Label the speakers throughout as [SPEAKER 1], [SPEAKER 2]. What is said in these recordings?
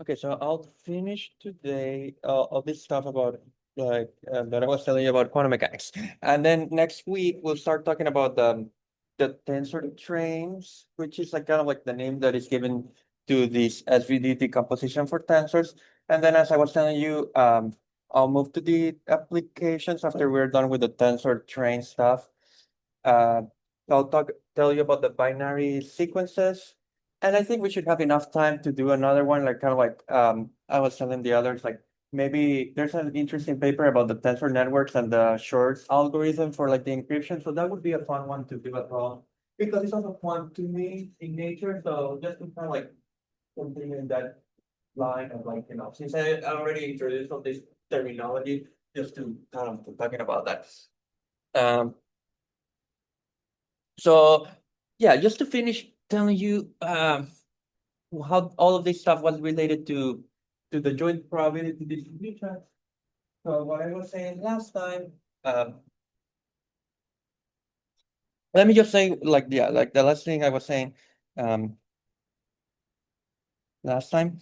[SPEAKER 1] Okay, so I'll finish today all this stuff about that I was telling you about quantum mechanics, and then next week we'll start talking about the tensor trains, which is like kind of like the name that is given to this SVD decomposition for tensors. And then, as I was telling you, I'll move to the applications after we're done with the tensor train stuff. Uh, I'll tell you about the binary sequences. And I think we should have enough time to do another one, like kind of like I was telling the others, like maybe there's an interesting paper about the tensor networks and the shorts algorithm for like the encryption. So that would be a fun one to do as well. Because it's also fun to me in nature. So just to kind of like continue in that line of like, since I already introduced all this terminology, just to kind of talking about that. Um, so yeah, just to finish telling you how all of this stuff was related to the joint probability distribution. So what I was saying last time, let me just say like yeah, like the last thing I was saying um last time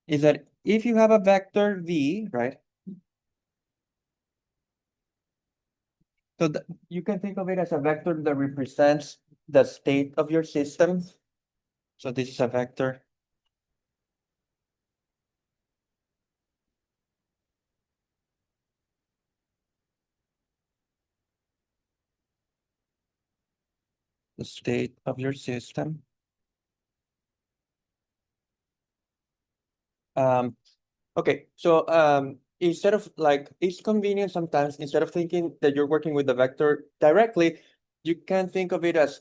[SPEAKER 1] is that if you have a vector V, right? So you can think of it as a vector that represents the state of your system. So this is a vector. The state of your system. Um, okay, so instead of like, it's convenient sometimes, instead of thinking that you're working with the vector directly, you can think of it as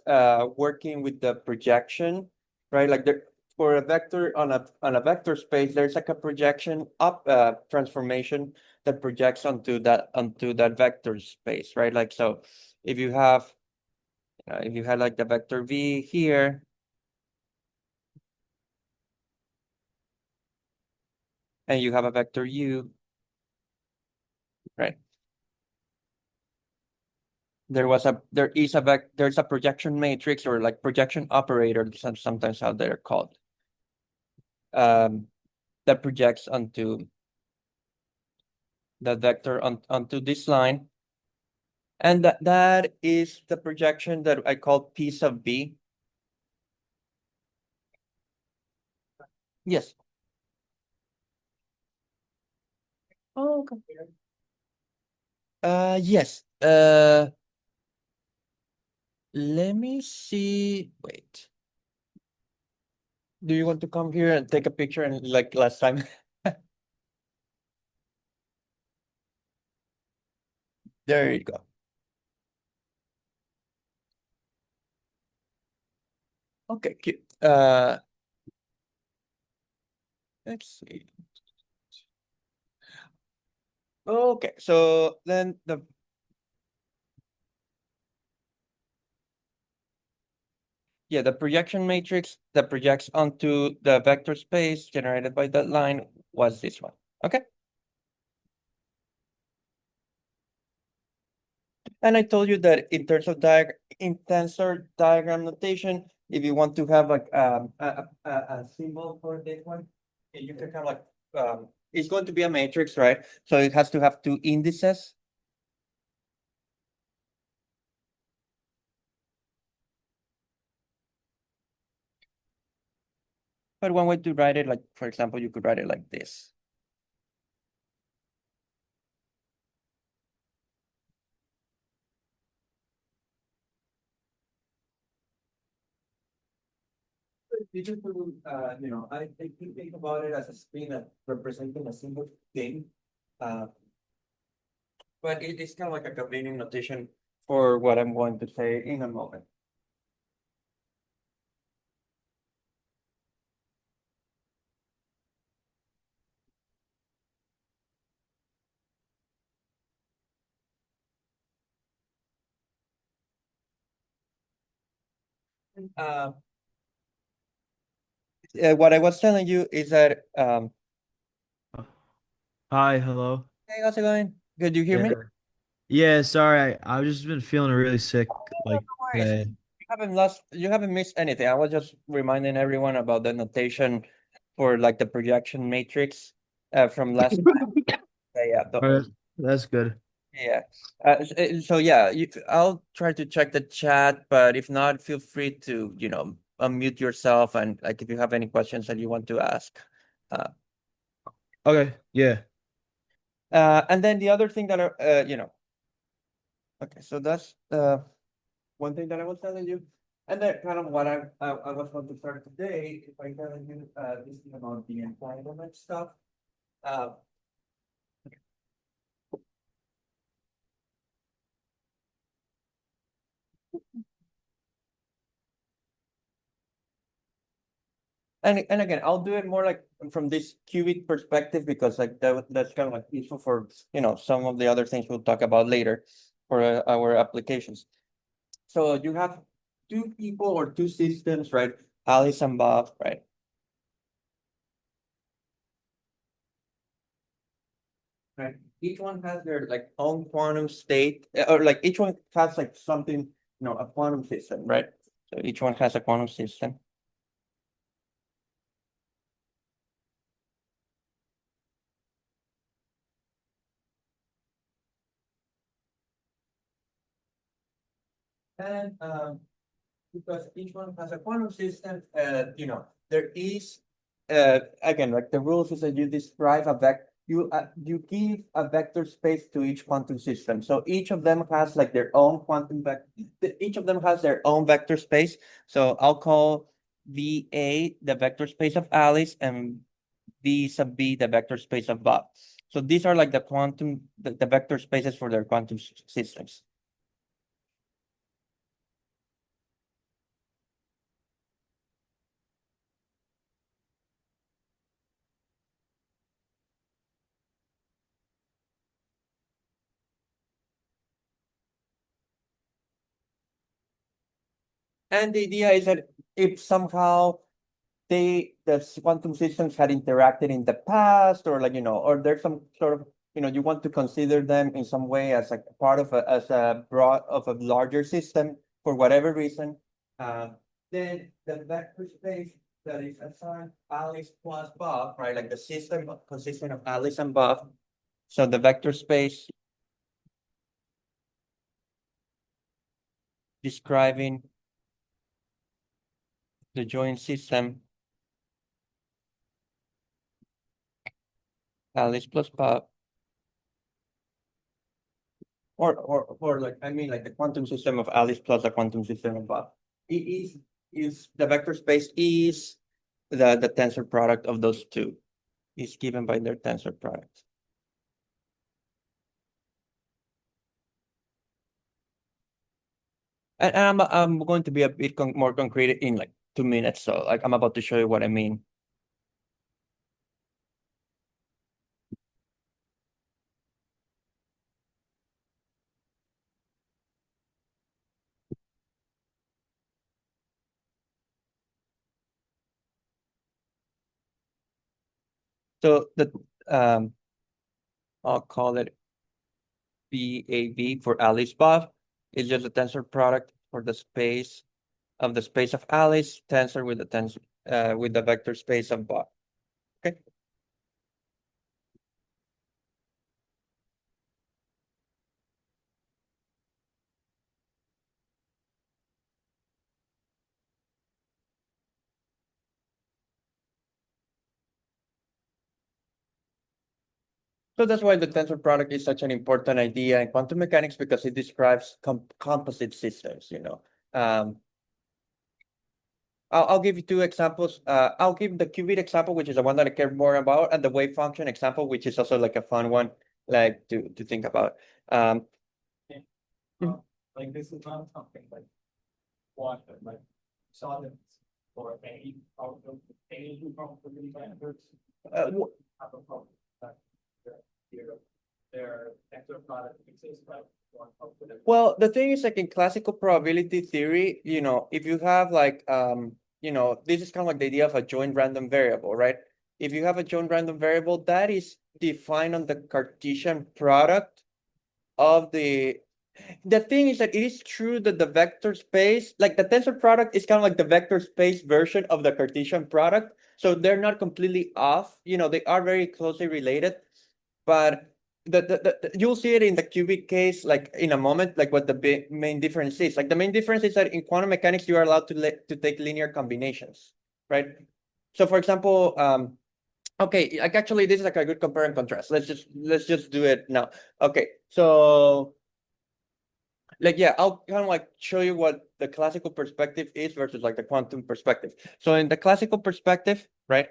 [SPEAKER 1] working with the projection, right? Like there, for a vector on a vector space, there's like a projection up transformation that projects onto that vector space, right? Like so, if you had like the vector V here, and you have a vector U, right? There's a projection matrix or like projection operator, sometimes how they're called, um, that projects onto the vector onto this line. And that is the projection that I call P sub B. Yes. Oh, okay. Yes. Let me see. Wait. Do you want to come here and take a picture and like last time? There you go. Okay, cute. Let's see. Okay, so then the projection matrix that projects onto the vector space generated by that line was this one. Okay. And I told you that in terms of in tensor diagram notation, if you want to have like a symbol for this one, you can kind of like it's going to be a matrix, right? So it has to have two indices. But one way to write it, like for example, you could write it like this. You just I think about it as a spin representing a single thing. Uh, but it is kind of like a convenient notation for what I'm going to say in a moment. Uh, what I was telling you is that
[SPEAKER 2] Hi, hello.
[SPEAKER 1] hey, how's it going? Good, you hear
[SPEAKER 2] Yeah.
[SPEAKER 1] me?
[SPEAKER 2] Yeah, sorry. I've just been feeling really sick
[SPEAKER 1] No
[SPEAKER 2] like
[SPEAKER 1] worries.
[SPEAKER 2] today.
[SPEAKER 1] You haven't missed anything. I was just reminding everyone about the notation for like the projection matrix from last time. Yeah,
[SPEAKER 2] All right, that's good.
[SPEAKER 1] yeah. So yeah, I'll try to check the chat, but if not, feel free to, unmute yourself and like if you have any questions that you want to ask. Uh,
[SPEAKER 2] Okay, yeah.
[SPEAKER 1] and then the other thing that okay, so that's one thing that I was telling you. And then kind of what I was going to start today, if I tell you this thing about the entanglement stuff. Uh, and again, I'll do it more like from this cubic perspective because like that's kind of like useful for some of the other things we'll talk about later for our applications. So you have two people or two systems, right? Alice and Bob, right? Right. Each one has their like own quantum state, or like each one has like something, a quantum system, right? So each one has a quantum system. And because each one has a quantum system, there is again like the rules is that you describe a vector, you give a vector space to each quantum system. So each of them has like their own quantum vector. Each of them has their own vector space. So I'll call VA the vector space of Alice and V sub B the vector space of Bob. So these are like the vector spaces for their quantum systems. And the idea is that if somehow the quantum systems had interacted in the past, or like, or there's some sort of, you want to consider them in some way as like part of a larger system for whatever reason, uh, then the vector space that is assigned Alice plus Bob, right? Like the system consisting of Alice and Bob. So the vector space describing the joint system Alice plus Bob. Or like, I mean, like the quantum system of Alice plus the quantum system of Bob. It is the vector space is the tensor product of those two is given by their tensor product. And I'm going to be a bit more concrete in like 2 minutes. So like I'm about to show you what I mean. So I'll call it BAB for Alice Bob. It's just a tensor product for the space of the space of Alice tensor with the tensor with the vector space of Bob. Okay. So that's why the tensor product is such an important idea in quantum mechanics because it describes composite systems, Um, I'll give you two examples. I'll give the qubit example, which is the one that I care more about, and the wave function example, which is also like a fun one, like to think about.
[SPEAKER 3] Like this is not something like quantum, like solids or any probability factors have a problem. That their vector product exists, but one probability.
[SPEAKER 1] Well, the thing is like in classical probability theory, if you have like this is kind of like the idea of a joint random variable, right? If you have a joint random variable, that is defined on the Cartesian product of the thing is that it is true that the vector space, like the tensor product is kind of like the vector space version of the Cartesian product. So they're not completely off, they are very closely related, but you'll see it in the cubic case, like in a moment, like what the main difference is. Like the main difference is that in quantum mechanics, you are allowed to take linear combinations, right? So for example, okay, like actually this is like a good compare and contrast. Let's just do it now. Okay, so like yeah, I'll kind of like show you what the classical perspective is versus like the quantum perspective. So in the classical perspective, right?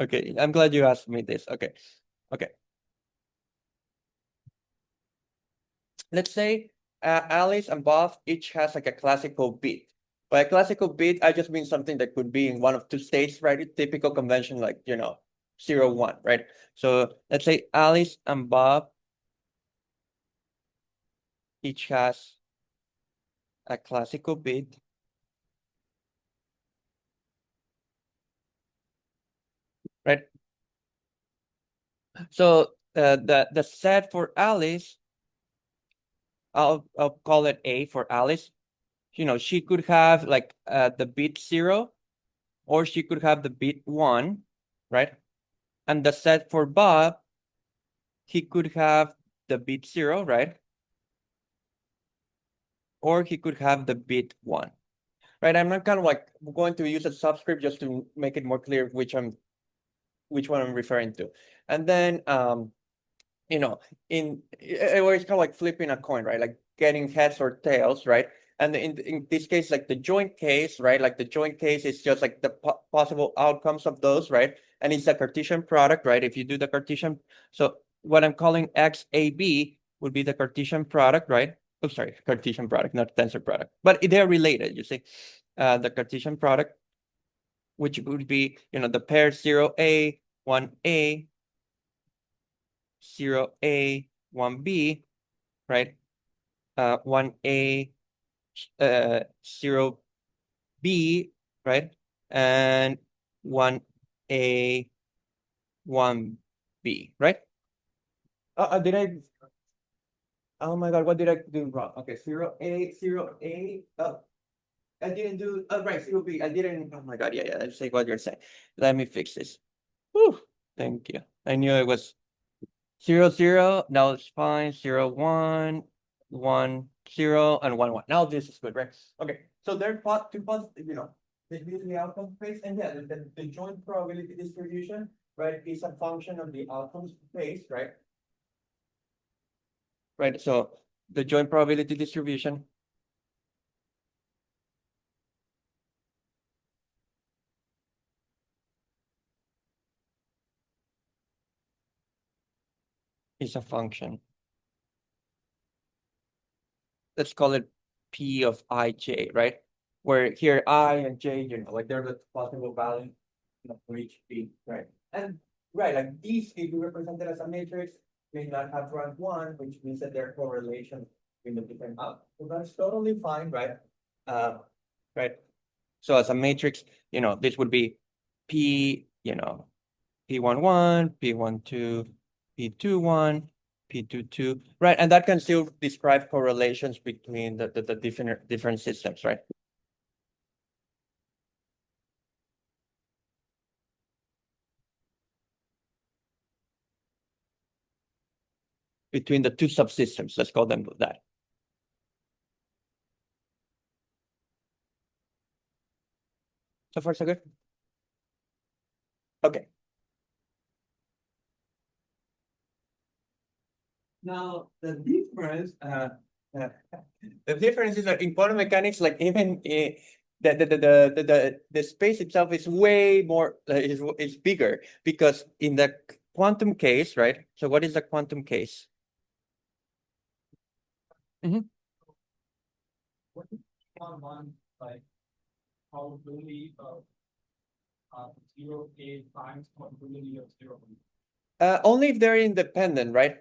[SPEAKER 1] Okay, I'm glad you asked me this. Okay. Okay. Let's say Alice and Bob each has like a classical beat. By a classical beat, I just mean something that could be in one of two states, right? Typical convention, like 0, 1, right? So let's say Alice and Bob each has a classical beat. Right? So the set for Alice, I'll call it A for Alice. She could have like the bit 0, or she could have the bit 1, right? And the set for Bob, he could have the bit 0, right? Or he could have the bit 1, right? I'm not kind of like going to use a subscript just to make it more clear which one I'm referring to. And then where it's kind of like flipping a coin, right? Like getting heads or tails, right? And in this case, like the joint case, right? Like the joint case is just like the possible outcomes of those, right? And it's a Cartesian product, right? If you do the Cartesian, so what I'm calling XAB would be the Cartesian product, right? Oh, sorry, Cartesian product, not tensor product, but they're related, you see. The Cartesian product, which would be, the pair 0A, 1A, 0A, 1B, right? 1A, 0B, right? And 1A, 1B, right? Did I? Oh my God, what did I do wrong? Okay, 0A, 0A. I didn't do, right, 0B. I didn't, oh my God, yeah, I see what you're saying. Let me fix this. Whew, thank you. I knew it was 0, 0. Now it's fine. 0, 1, 1, 0, and 1, 1. Now this is good, right? Okay. So there are two positive, this is the outcome space, and yeah, the joint probability distribution, right, is a function of the outcome space, right? Right. So the joint probability distribution is a function. Let's call it P of ij, right? Where here I and j, like they're the possible values for each P, right? And right, like these, if you represent it as a matrix, may not have rank 1, which means that there are correlations between the different outputs. So that's totally fine, right? Right. So as a matrix, this would be P, P11, P12, P21, P22, right? And that can still describe correlations between the different systems, right? Between the two subsystems, let's call them that. So far, so good? Okay. Now, the difference is that in quantum mechanics, like even the space itself is way more, is bigger, because in the quantum case, right? So what is the quantum case?
[SPEAKER 3] What is one, like, probability of 0A times probability of 0?
[SPEAKER 1] Only if they're independent, right?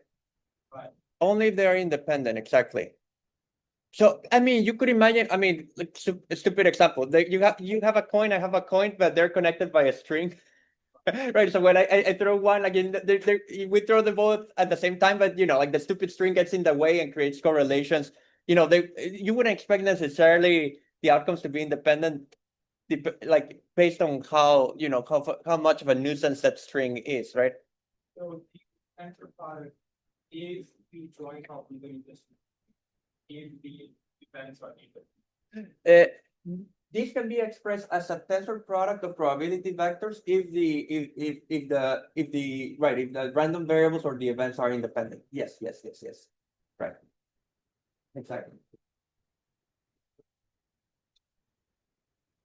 [SPEAKER 3] Right.
[SPEAKER 1] Only if they're independent, exactly. So, I mean, you could imagine, I mean, like a stupid example, that you have a coin, I have a coin, but they're connected by a string. Right. So when I throw one, like we throw them both at the same time, but like the stupid string gets in the way and creates correlations. You wouldn't expect necessarily the outcomes to be independent, like based on how, you know, how much of a nuisance that string is, right?
[SPEAKER 3] So the tensor product is the joint probability distribution. If the events are even.
[SPEAKER 1] This can be expressed as a tensor product of probability vectors if the random variables or the events are independent. Yes. Right. Exactly.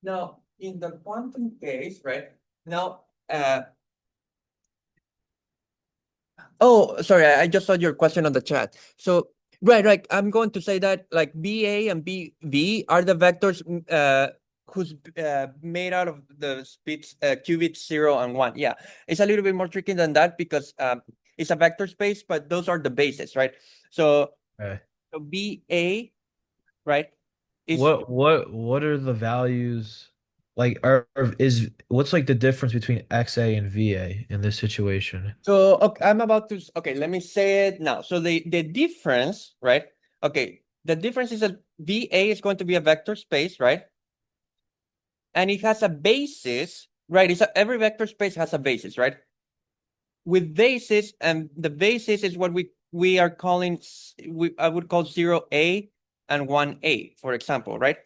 [SPEAKER 1] Now, in the quantum case, right? Now, oh, sorry, I just saw your question on the chat. So, right. I'm going to say that like BA and BV are the vectors who's made out of the bits qubits 0 and 1. Yeah, it's a little bit more tricky than that because it's a vector space, but those are the bases, right? So,
[SPEAKER 2] Okay.
[SPEAKER 1] so BA, right? Is
[SPEAKER 2] What are the values like is what's like the difference between XA and VA in this situation?
[SPEAKER 1] So okay, I'm about to okay, let me say it now. So the difference, right? Okay, the difference is that VA is going to be a vector space, right? And it has a basis, right? Every vector space has a basis, right? With basis, and the basis is what we are calling I would call 0A and 1A, for example, right?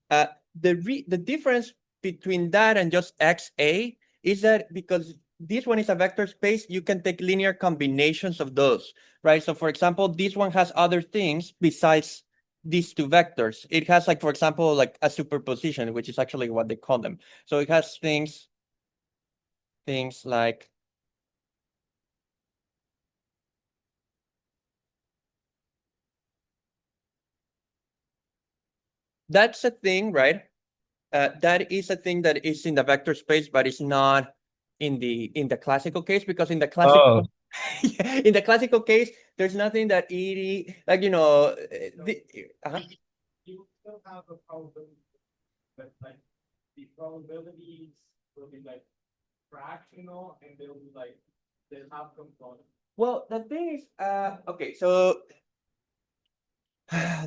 [SPEAKER 1] The difference between that and just XA is that because this one is a vector space, you can take linear combinations of those, right? So for example, this one has other things besides these two vectors. It has like, for example, like a superposition, which is actually what they call them. So it has things like that's a thing, right? That is a thing that is in the vector space, but it's not in the classical case, because in the classical in the classical case, there's nothing that ED like, you know,
[SPEAKER 3] You still have a probability, but like the probabilities will be like fractional and they'll be like they'll have components.
[SPEAKER 1] well, the thing is, okay, so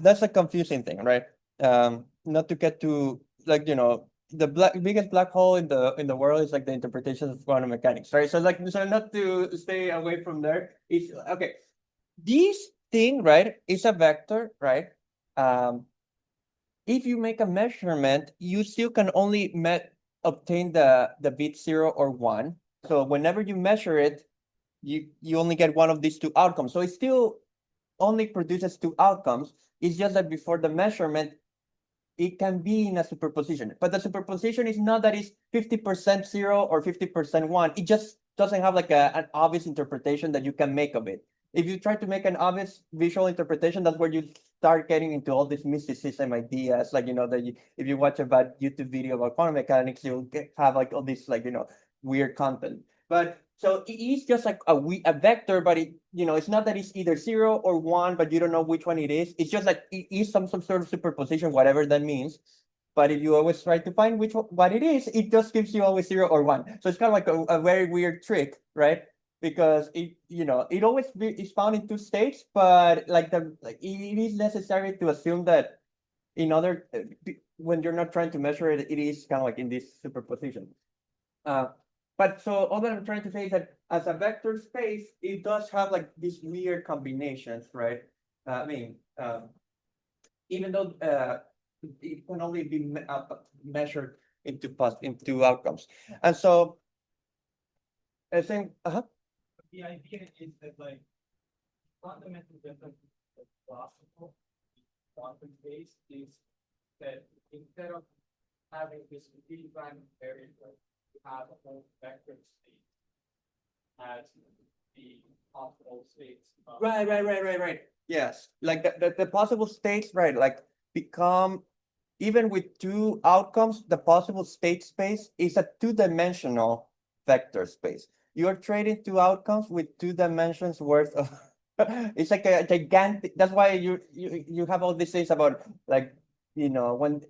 [SPEAKER 1] that's a confusing thing, right? Not to get to like, you know, the biggest black hole in the world is like the interpretation of quantum mechanics, right? So like, so not to stay away from there. It's okay. This thing, right, is a vector, right? If you make a measurement, you still can only obtain the bit 0 or 1. So whenever you measure it, you only get one of these two outcomes. So it still only produces two outcomes. It's just that before the measurement, it can be in a superposition. But the superposition is not that it's 50% 0 or 50% 1. It just doesn't have like an obvious interpretation that you can make of it. If you try to make an obvious visual interpretation, that's where you start getting into all these mysticism ideas. Like, you know, that if you watch a bad YouTube video about quantum mechanics, you'll have like all this, like, you know, weird content. But so it is just like a vector, but it, you know, it's not that it's either 0 or 1, but you don't know which one it is. It's just like it is some sort of superposition, whatever that means. But if you always try to find what it is, it just gives you always 0 or 1. So it's kind of like a very weird trick, right? Because it, you know, it always is found in two states, but like it is necessary to assume that in other when you're not trying to measure it, it is kind of like in this superposition. But so all that I'm trying to say is that as a vector space, it does have like these weird combinations, right? I mean, even though it can only be measured into outcomes, and so I think,
[SPEAKER 3] The idea is that like fundamental difference with classical quantum case is that instead of having this completely random variable, you have a whole vector space as the possible states.
[SPEAKER 1] right. Yes, like the possible states, right? Like become even with two outcomes, the possible state space is a two-dimensional vector space. You're trading two outcomes with 2 dimensions worth of it's like a gigantic. That's why you have all these things about like, you know, when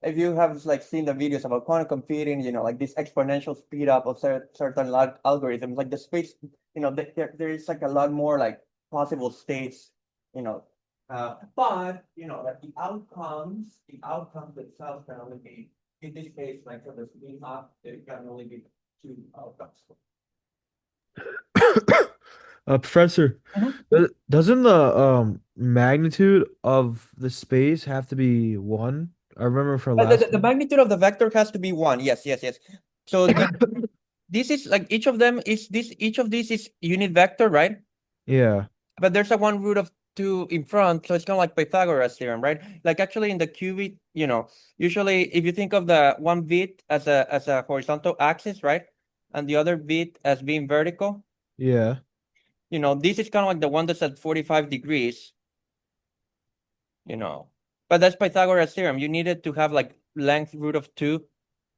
[SPEAKER 1] if you have like seen the videos about quantum computing, you know, like this exponential speed up of certain algorithms, like the space, you know, there is like a lot more like possible states, you know. But you know, like the outcomes themselves can only be in this case, like for the spin up, there can only be two outcomes.
[SPEAKER 2] Professor,
[SPEAKER 1] Mhm.
[SPEAKER 2] doesn't the magnitude of the space have to be one? I remember for last.
[SPEAKER 1] The magnitude of the vector has to be one. Yes, yes, yes. So this is like each of them is this each of these is unit vector, right?
[SPEAKER 2] Yeah,
[SPEAKER 1] But there's a one root of two in front, so it's kind of like Pythagoras theorem, right? Like actually in the qubit, usually if you think of the one bit as a horizontal axis, right? And the other bit as being vertical,
[SPEAKER 2] yeah,
[SPEAKER 1] this is kind of like the one that's at 45 degrees, But that's Pythagoras theorem. You needed to have like length root of two.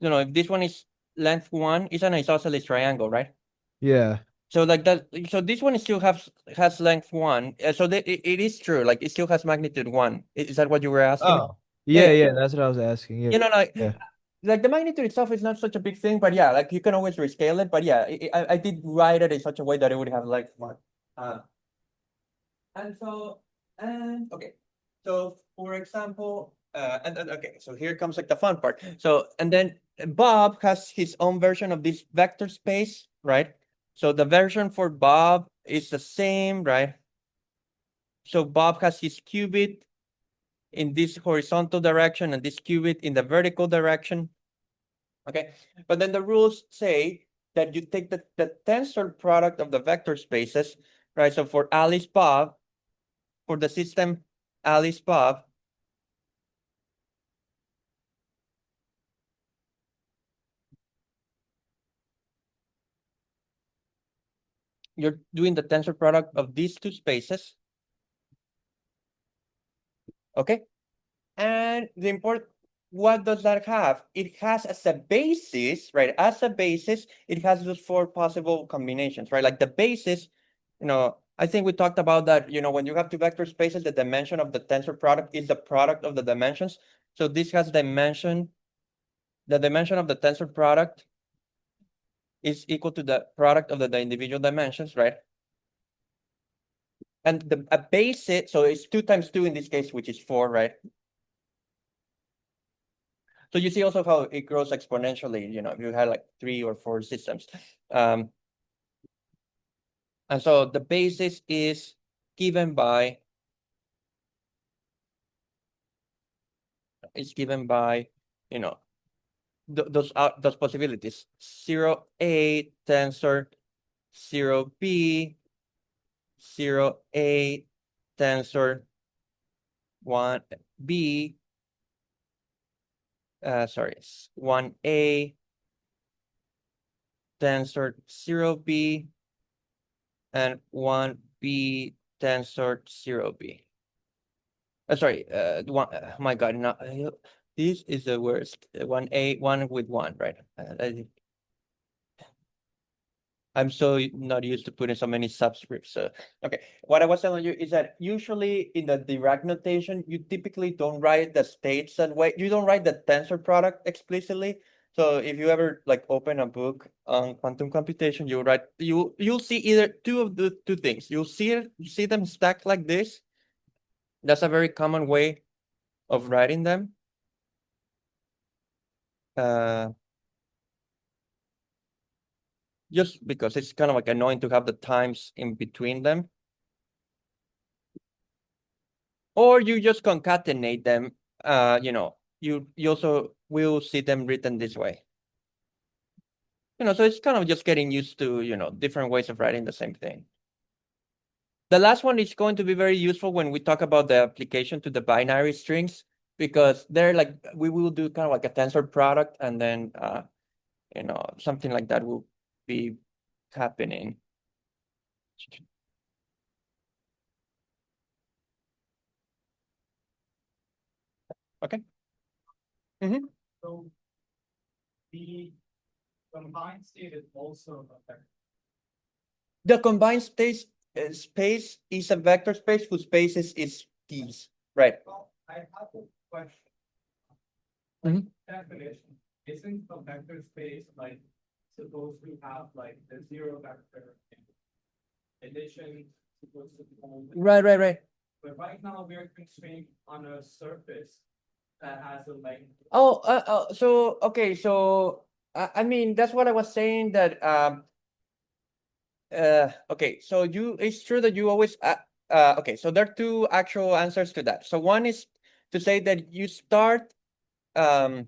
[SPEAKER 1] If this one is length one, it's an isosceles triangle, right?
[SPEAKER 2] yeah.
[SPEAKER 1] So like that, so this one still has length one. So it is true. Like it still has magnitude one. Is that what you were asking me?
[SPEAKER 2] Oh,
[SPEAKER 1] Yeah,
[SPEAKER 2] yeah,
[SPEAKER 1] yeah.
[SPEAKER 2] yeah. That's what I was asking. Yeah,
[SPEAKER 1] Like
[SPEAKER 2] yeah.
[SPEAKER 1] like the magnitude itself is not such a big thing, but yeah, like you can always rescale it. But yeah, I did write it in such a way that it would have length one. And so and okay, so for example, and then okay, so here comes like the fun part. So and then Bob has his own version of this vector space, right? So the version for Bob is the same, right? So Bob has his qubit in this horizontal direction and this qubit in the vertical direction. Okay, but then the rules say that you take the tensor product of the vector spaces, right? So for Alice Bob, for the system Alice Bob, you're doing the tensor product of these two spaces. Okay, and what does that have? It has as a basis, right? As a basis, it has those four possible combinations, right? Like the basis, I think we talked about that, when you have two vector spaces, the dimension of the tensor product is the product of the dimensions. So this has the dimension of the tensor product is equal to the product of the individual dimensions, right? And a basis, so it's 2 times 2 in this case, which is 4, right? So you see also how it grows exponentially, if you had like 3 or 4 systems. And so the basis is given by, those possibilities. 0A tensor, 0B, 0A tensor, 1B, sorry, 1A tensor 0B, and 1B tensor 0B. Sorry, my God, no, this is the worst. 1A, 1 with 1, right? I'm so not used to putting so many subscripts. So, okay, what I was telling you is that usually in the Dirac notation, you typically don't write the states that way. You don't write the tensor product explicitly. So if you ever like open a book on quantum computation, you'll see either two of the two things. You see them stacked like this. That's a very common way of writing them. Just because it's kind of like annoying to have the times in between them. Or you just concatenate them, you also will see them written this way. So it's kind of just getting used to, different ways of writing the same thing. The last one is going to be very useful when we talk about the application to the binary strings, because they're like, we will do kind of like a tensor product, and then, something like that will be happening. Okay.
[SPEAKER 3] So the combined state is also a vector.
[SPEAKER 1] The combined space is a vector space whose basis is these, right?
[SPEAKER 3] Well, I have a question.
[SPEAKER 1] Mhm.
[SPEAKER 3] Definition, isn't the vector space like supposed to have like the zero vector addition supposed to be only?
[SPEAKER 1] Right.
[SPEAKER 3] But right now we're constrained on a surface that has a length.
[SPEAKER 1] So okay, so I mean that's what I was saying that okay, so it's true that you always okay, so there are two actual answers to that. So one is to say that you start um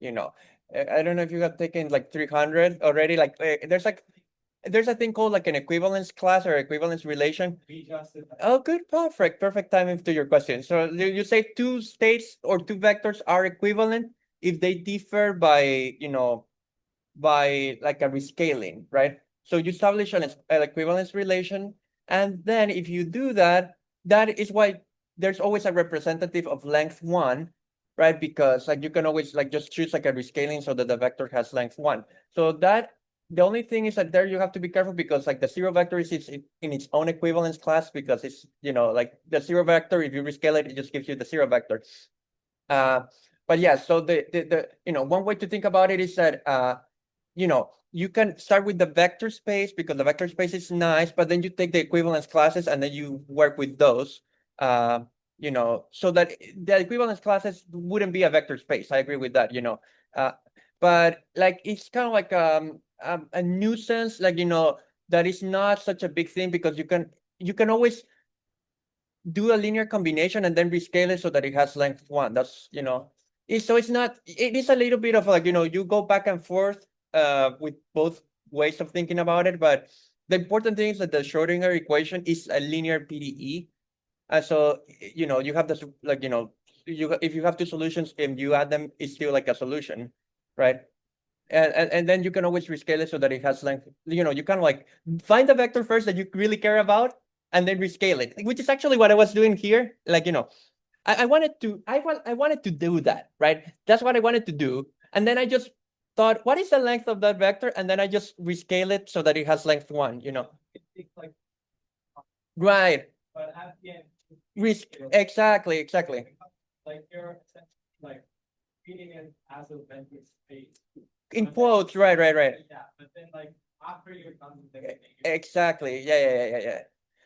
[SPEAKER 1] you know I don't know if you have taken like 300 already, like there's a thing called like an equivalence class or equivalence relation.
[SPEAKER 3] We just did that.
[SPEAKER 1] Oh, good, perfect timing to your question. So you say two states or two vectors are equivalent if they differ by, by like a rescaling, right? So you establish an equivalence relation, and then if you do that, that is why there's always a representative of length one, right? Because like you can always like just choose like a rescaling so that the vector has length one. So that the only thing is that there you have to be careful because like the zero vector is in its own equivalence class because it's like the zero vector, if you rescale it, it just gives you the zero vector. But yeah, so the one way to think about it is that you can start with the vector space because the vector space is nice, but then you take the equivalence classes and then you work with those. So that the equivalence classes wouldn't be a vector space. I agree with that. But like it's kind of like a nuisance, like that is not such a big thing because you can always do a linear combination and then rescale it so that it has length one. So it is a little bit of like, you go back and forth with both ways of thinking about it, but the important thing is that the Schrodinger equation is a linear PDE. And so, you have this, like, if you have two solutions and you add them, it's still like a solution, right? And then you can always rescale it so that it has length. You kind of like find the vector first that you really care about and then rescale it, which is actually what I was doing here. Like, I wanted to do that, right? That's what I wanted to do. And then I just thought, what is the length of that vector? And then I just rescale it so that it has length one.
[SPEAKER 3] It's like,
[SPEAKER 1] Right.
[SPEAKER 3] but at the end.
[SPEAKER 1] Exactly.
[SPEAKER 3] Like you're essentially like treating it as a vector space.
[SPEAKER 1] In quotes, right.
[SPEAKER 3] Yeah, but then like after you're done with everything.
[SPEAKER 1] Exactly. Yeah.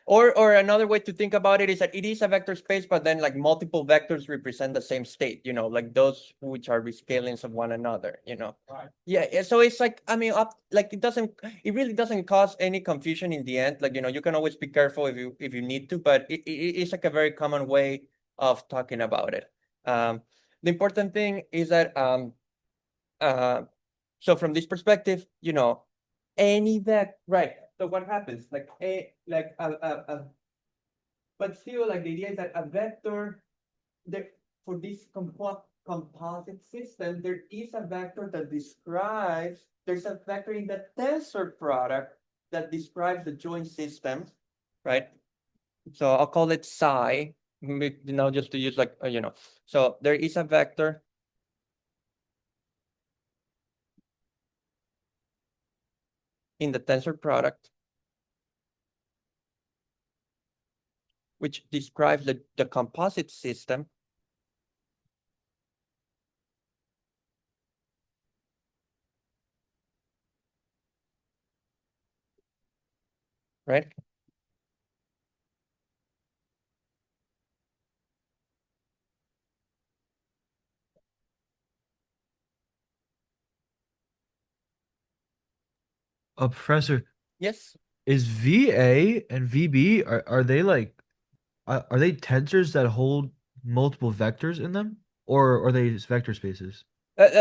[SPEAKER 1] Or another way to think about it is that it is a vector space, but then like multiple vectors represent the same state, like those which are rescalings of one another.
[SPEAKER 3] Right.
[SPEAKER 1] Yeah. So it's like, I mean, like it really doesn't cause any confusion in the end. Like, you can always be careful if you need to, but it is like a very common way of talking about it. The important thing is that, uh, so from this perspective, any right. So what happens? But still, like the idea is that a vector, for this composite system, there is a vector that describes. There's a vector in the tensor product that describes the joint system, right? So I'll call it psi. Just to use like So there is a vector in the tensor product which describes the composite system. Right?
[SPEAKER 2] Professor,
[SPEAKER 1] Yes.
[SPEAKER 2] is VA and VB are they like are they tensors that hold multiple vectors in them, or are they just vector spaces?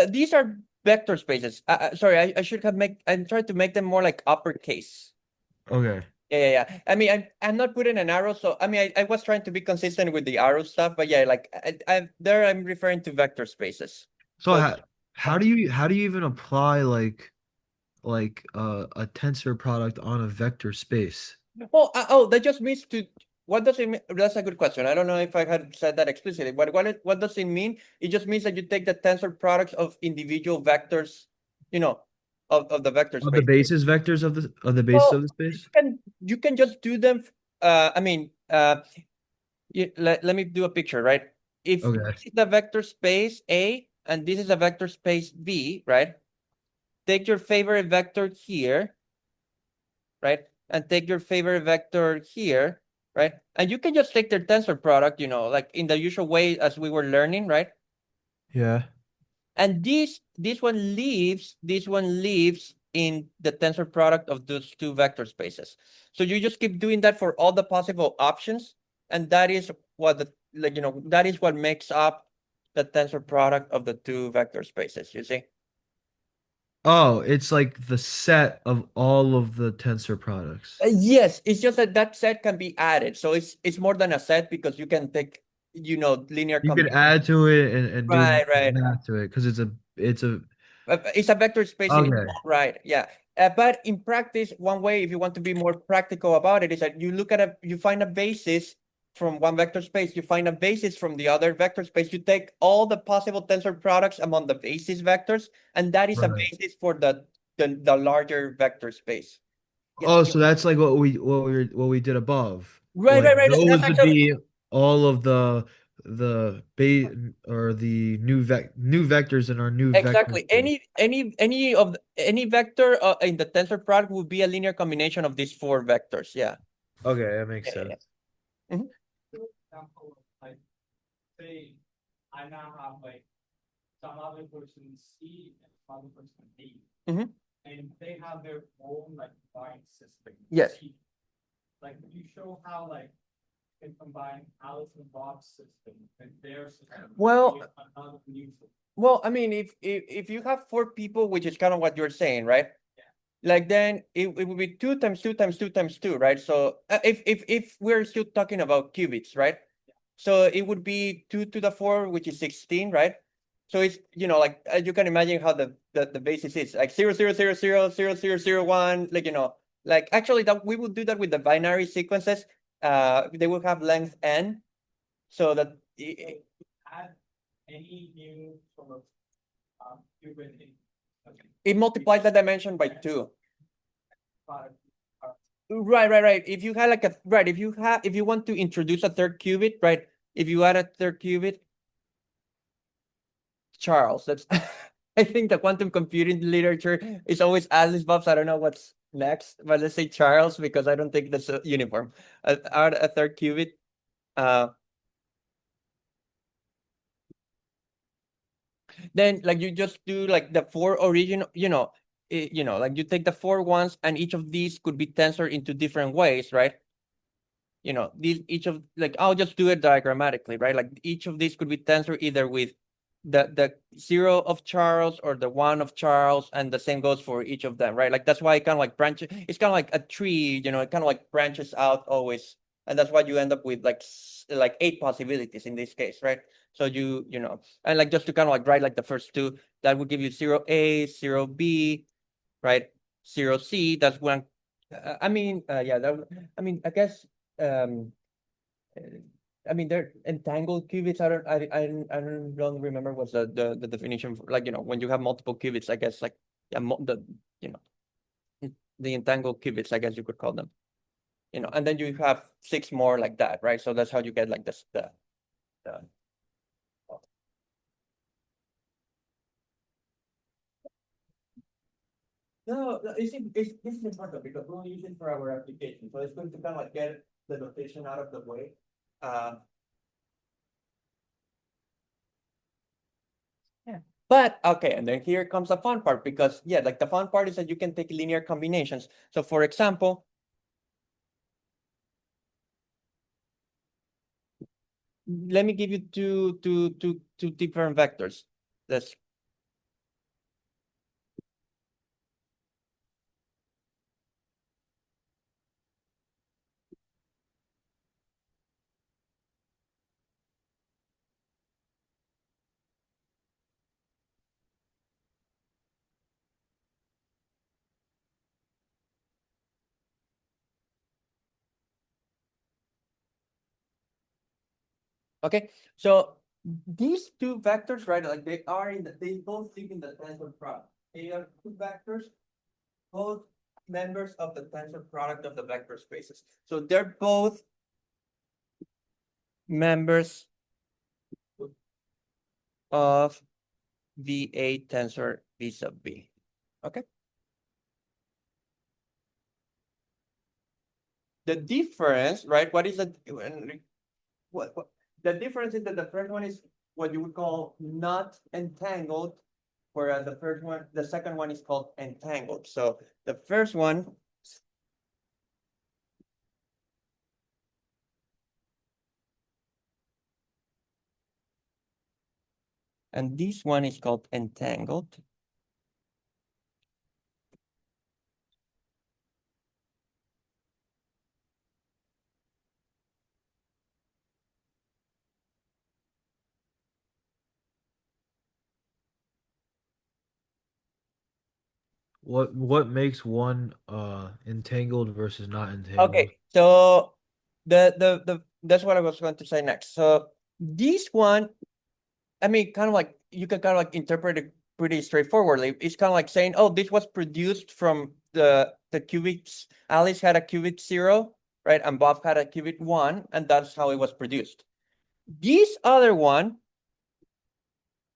[SPEAKER 1] These are vector spaces. Sorry, I should have I'm trying to make them more like uppercase.
[SPEAKER 2] Okay.
[SPEAKER 1] Yeah. I mean, I'm not putting an arrow, so I mean, I was trying to be consistent with the arrow stuff, but yeah, like I'm referring to vector spaces.
[SPEAKER 2] So
[SPEAKER 1] So
[SPEAKER 2] how do you even apply like a tensor product on a vector space?
[SPEAKER 1] that just means to. What does it mean? That's a good question. I don't know if I had said that explicitly. What does it mean? It just means that you take the tensor products of individual vectors, you know, of the vector
[SPEAKER 2] Of the
[SPEAKER 1] space.
[SPEAKER 2] basis vectors of the basis of
[SPEAKER 1] Well,
[SPEAKER 2] the space?
[SPEAKER 1] you can just do them. I mean, let me do a picture, right? If
[SPEAKER 2] Okay.
[SPEAKER 1] this is the vector space A and this is a vector space B, right? Take your favorite vector here, right? And take your favorite vector here, right? And you can just take their tensor product, like in the usual way as we were learning, right?
[SPEAKER 2] Yeah.
[SPEAKER 1] And this one lives in the tensor product of those two vector spaces. So you just keep doing that for all the possible options, and that is what that is what makes up the tensor product of the two vector spaces, you see?
[SPEAKER 2] Oh, it's like the set of all of the tensor products.
[SPEAKER 1] Yes, it's just that that set can be added. So it's more than a set because you can take, linear
[SPEAKER 2] You could
[SPEAKER 1] combinations.
[SPEAKER 2] add to it and do
[SPEAKER 1] Right.
[SPEAKER 2] math to it because it's a
[SPEAKER 1] It's a vector space in its
[SPEAKER 2] okay.
[SPEAKER 1] own right, yeah. But in practice, one way, if you want to be more practical about it, is that you find a basis from one vector space, you find a basis from the other vector space, you take all the possible tensor products among the basis vectors, and that is a
[SPEAKER 2] Right.
[SPEAKER 1] basis for the larger vector space.
[SPEAKER 2] Oh, so that's like what we did above. Like
[SPEAKER 1] Right. That's
[SPEAKER 2] those would
[SPEAKER 1] actually
[SPEAKER 2] be all of the base or the new vectors in our new vector
[SPEAKER 1] exactly
[SPEAKER 2] space.
[SPEAKER 1] any vector in the tensor product would be a linear combination of these four vectors. Yeah.
[SPEAKER 2] Okay, that makes
[SPEAKER 1] Yeah.
[SPEAKER 2] sense.
[SPEAKER 1] Mhm.
[SPEAKER 3] For example, like, say, I now have like some other person C and some other person D.
[SPEAKER 1] Mhm.
[SPEAKER 3] And they have their own like combined system.
[SPEAKER 1] Yes.
[SPEAKER 3] C. Like, could you show how like you can combine Alice and Bob's system and their system?
[SPEAKER 1] Well,
[SPEAKER 3] with another new system?
[SPEAKER 1] Well, I mean, if you have four people, which is kind of what you're saying, right? Like then it would be 2 times 2 times 2 times 2, right? So if we're still talking about qubits, right? So it would be 2 to the 4, which is 16, right? So it's, like you can imagine how the basis is like 0, 0, 0, 0, 0, 0, 0, 0, 1, like actually that we would do that with the binary sequences. They will have length n, so that
[SPEAKER 3] Add any new sort of qubit in.
[SPEAKER 1] it multiplies the dimension by 2.
[SPEAKER 3] Product.
[SPEAKER 1] Right. If you had if you want to introduce a third qubit, right? If you add a third qubit, Charles, that's I think the quantum computing literature is always Alice Bobs. I don't know what's next, but let's say Charles because I don't think that's uniform. Add a third qubit. Uh, then like you just do like the four original, like you take the four ones and each of these could be tensored into different ways, right? These each of like I'll just do it diagrammatically, right? Like each of these could be tensor either with the 0 of Charles or the 1 of Charles, and the same goes for each of them, right? Like that's why it kind of like branches. It's kind of like a tree, it kind of like branches out always, and that's why you end up with like 8 possibilities in this case, right? So and like just to kind of like write like the first two, that would give you 0A, 0B, right? 0C. That's one. Yeah, I guess um I mean they're entangled qubits. I don't remember what's the definition for, like, when you have multiple qubits, I guess, like, yeah, you know the entangled qubits, I guess you could call them. And then you have 6 more like that, right? So that's how you get like this the No, this is important because we'll use it for our application. So it's going to kind of like get the notation out of the way. Yeah. But okay, and then here comes the fun part, because yeah, like the fun part is that you can take linear combinations. So for example, let me give you two different vectors. Let's Okay, so these two vectors, right? Like they both live in the tensor product. They are two vectors, both members of the tensor product of the vector spaces. So they're both members of VA tensor V sub B. Okay. The difference, right? What is the what the difference is that the first one is what you would call not entangled, whereas the second one is called entangled. So the first one. And this one is called entangled.
[SPEAKER 2] What makes one entangled versus not entangled?
[SPEAKER 1] Okay, so the that's what I was going to say next. So this one, I mean, kind of like you can kind of like interpret it pretty straightforwardly. It's kind of like saying, oh, this was produced from the qubits. Alice had a qubit 0, right? And Bob had a qubit 1, and that's how it was produced. This other one,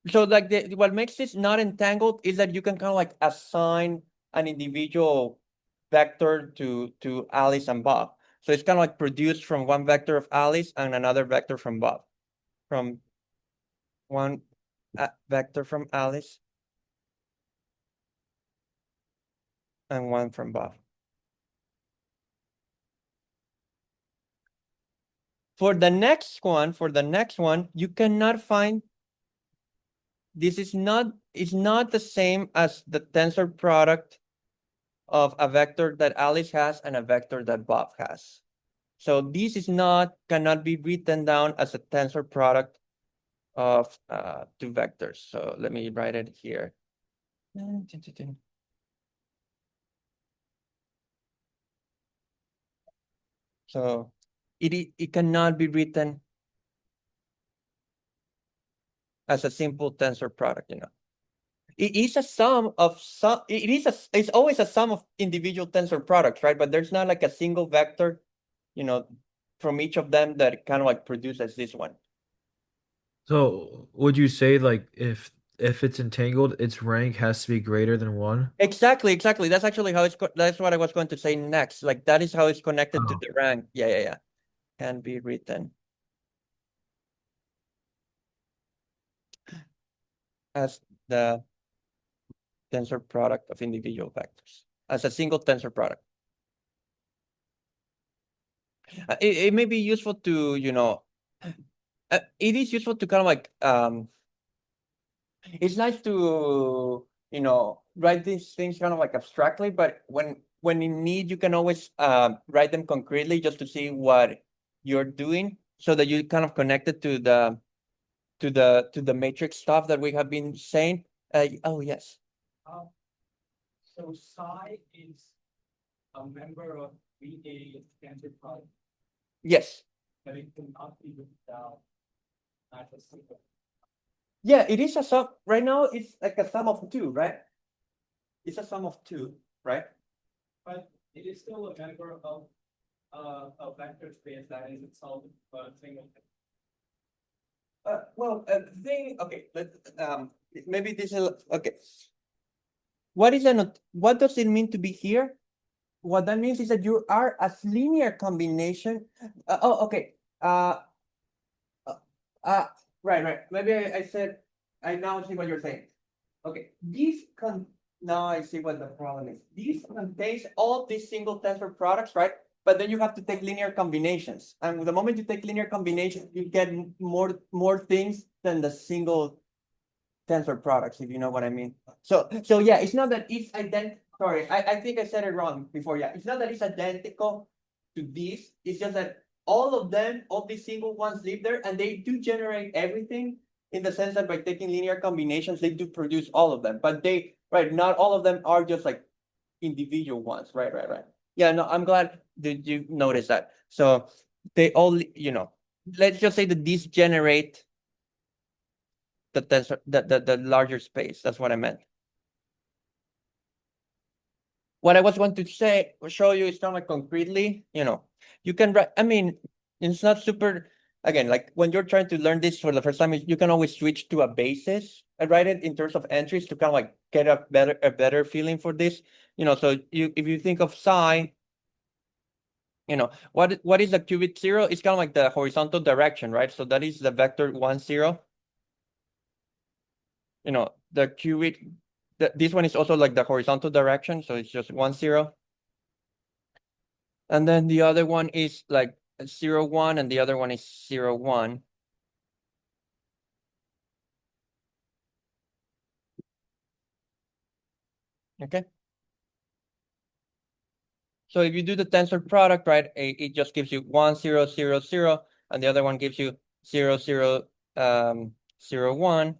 [SPEAKER 1] so like what makes this not entangled is that you can kind of like assign an individual vector to Alice and Bob. So it's kind of like produced from one vector of Alice and another vector from Bob, from one vector from Alice and one from Bob. For the next one, you cannot find. This is not. It's not the same as the tensor product of a vector that Alice has and a vector that Bob has. So this is cannot be written down as a tensor product of two vectors. So let me write it here. So it cannot be written as a simple tensor product, you know. It is a sum of it's always a sum of individual tensor products, right? But there's not like a single vector, you know, from each of them that kind of like produces this one.
[SPEAKER 2] So would you say like if it's entangled, its rank has to be greater than 1?
[SPEAKER 1] Exactly. That's actually how that's what I was going to say next. Like that is how it's connected to
[SPEAKER 2] Oh.
[SPEAKER 1] the rank. Yeah. Can be written as the tensor product of individual vectors, as a single tensor product. It may be useful to, you know, it is useful to kind of like, it's nice to, you know, write these things kind of like abstractly, but when in need, you can always write them concretely just to see what you're doing so that you kind of connect it to the matrix stuff that we have been saying. Oh, yes.
[SPEAKER 3] So psi is a member of VA tensor product,
[SPEAKER 1] Yes.
[SPEAKER 3] but it cannot be written down as a single.
[SPEAKER 1] Yeah, it is a sum. Right now, it's like a sum of 2, right? It's a sum of 2, right?
[SPEAKER 3] But it is still a member of a vector space that is itself a single.
[SPEAKER 1] Well, okay, maybe this is, okay. What does it mean to be here? What that means is that you are a linear combination. Okay. Uh, right. Maybe I said, I now see what you're saying. Okay, now I see what the problem is. This contains all these single tensor products, right? But then you have to take linear combinations. And the moment you take linear combinations, you get more things than the single tensor products, if you know what I mean. So yeah, it's not that it's identical. Sorry, I think I said it wrong before. Yeah, it's not that it's identical to these. It's just that all of them, all these single ones live there, and they do generate everything in the sense that by taking linear combinations, they do produce all of them. But not all of them are just like individual ones. Right. Yeah, no, I'm glad that you noticed that. So they all, you know, let's just say that these generate the tensor, the larger space. That's what I meant. What I was going to say or show you is kind of like concretely, you know, you can write. I mean, it's not super. Again, like when you're trying to learn this for the first time, you can always switch to a basis and write it in terms of entries to kind of like get a better feeling for this. You know, so if you think of psi, you know, what is the qubit 0? It's kind of like the horizontal direction, right? So that is the vector 1, 0. the qubit, this one is also like the horizontal direction, so it's just 1, 0. And then the other one is like 0, 1, and the other one is 0, 1. Okay. So if you do the tensor product, right, it just gives you 1, 0, 0, 0, and the other one gives you 0, 0, 0, 1.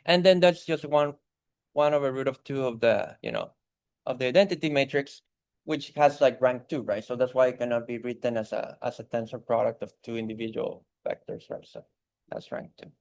[SPEAKER 1] And then that's just 1 over root of 2 of the, of the identity matrix, which has like rank 2, right? So that's why it cannot be written as a tensor product of 2 individual vectors, right? So that's rank 2.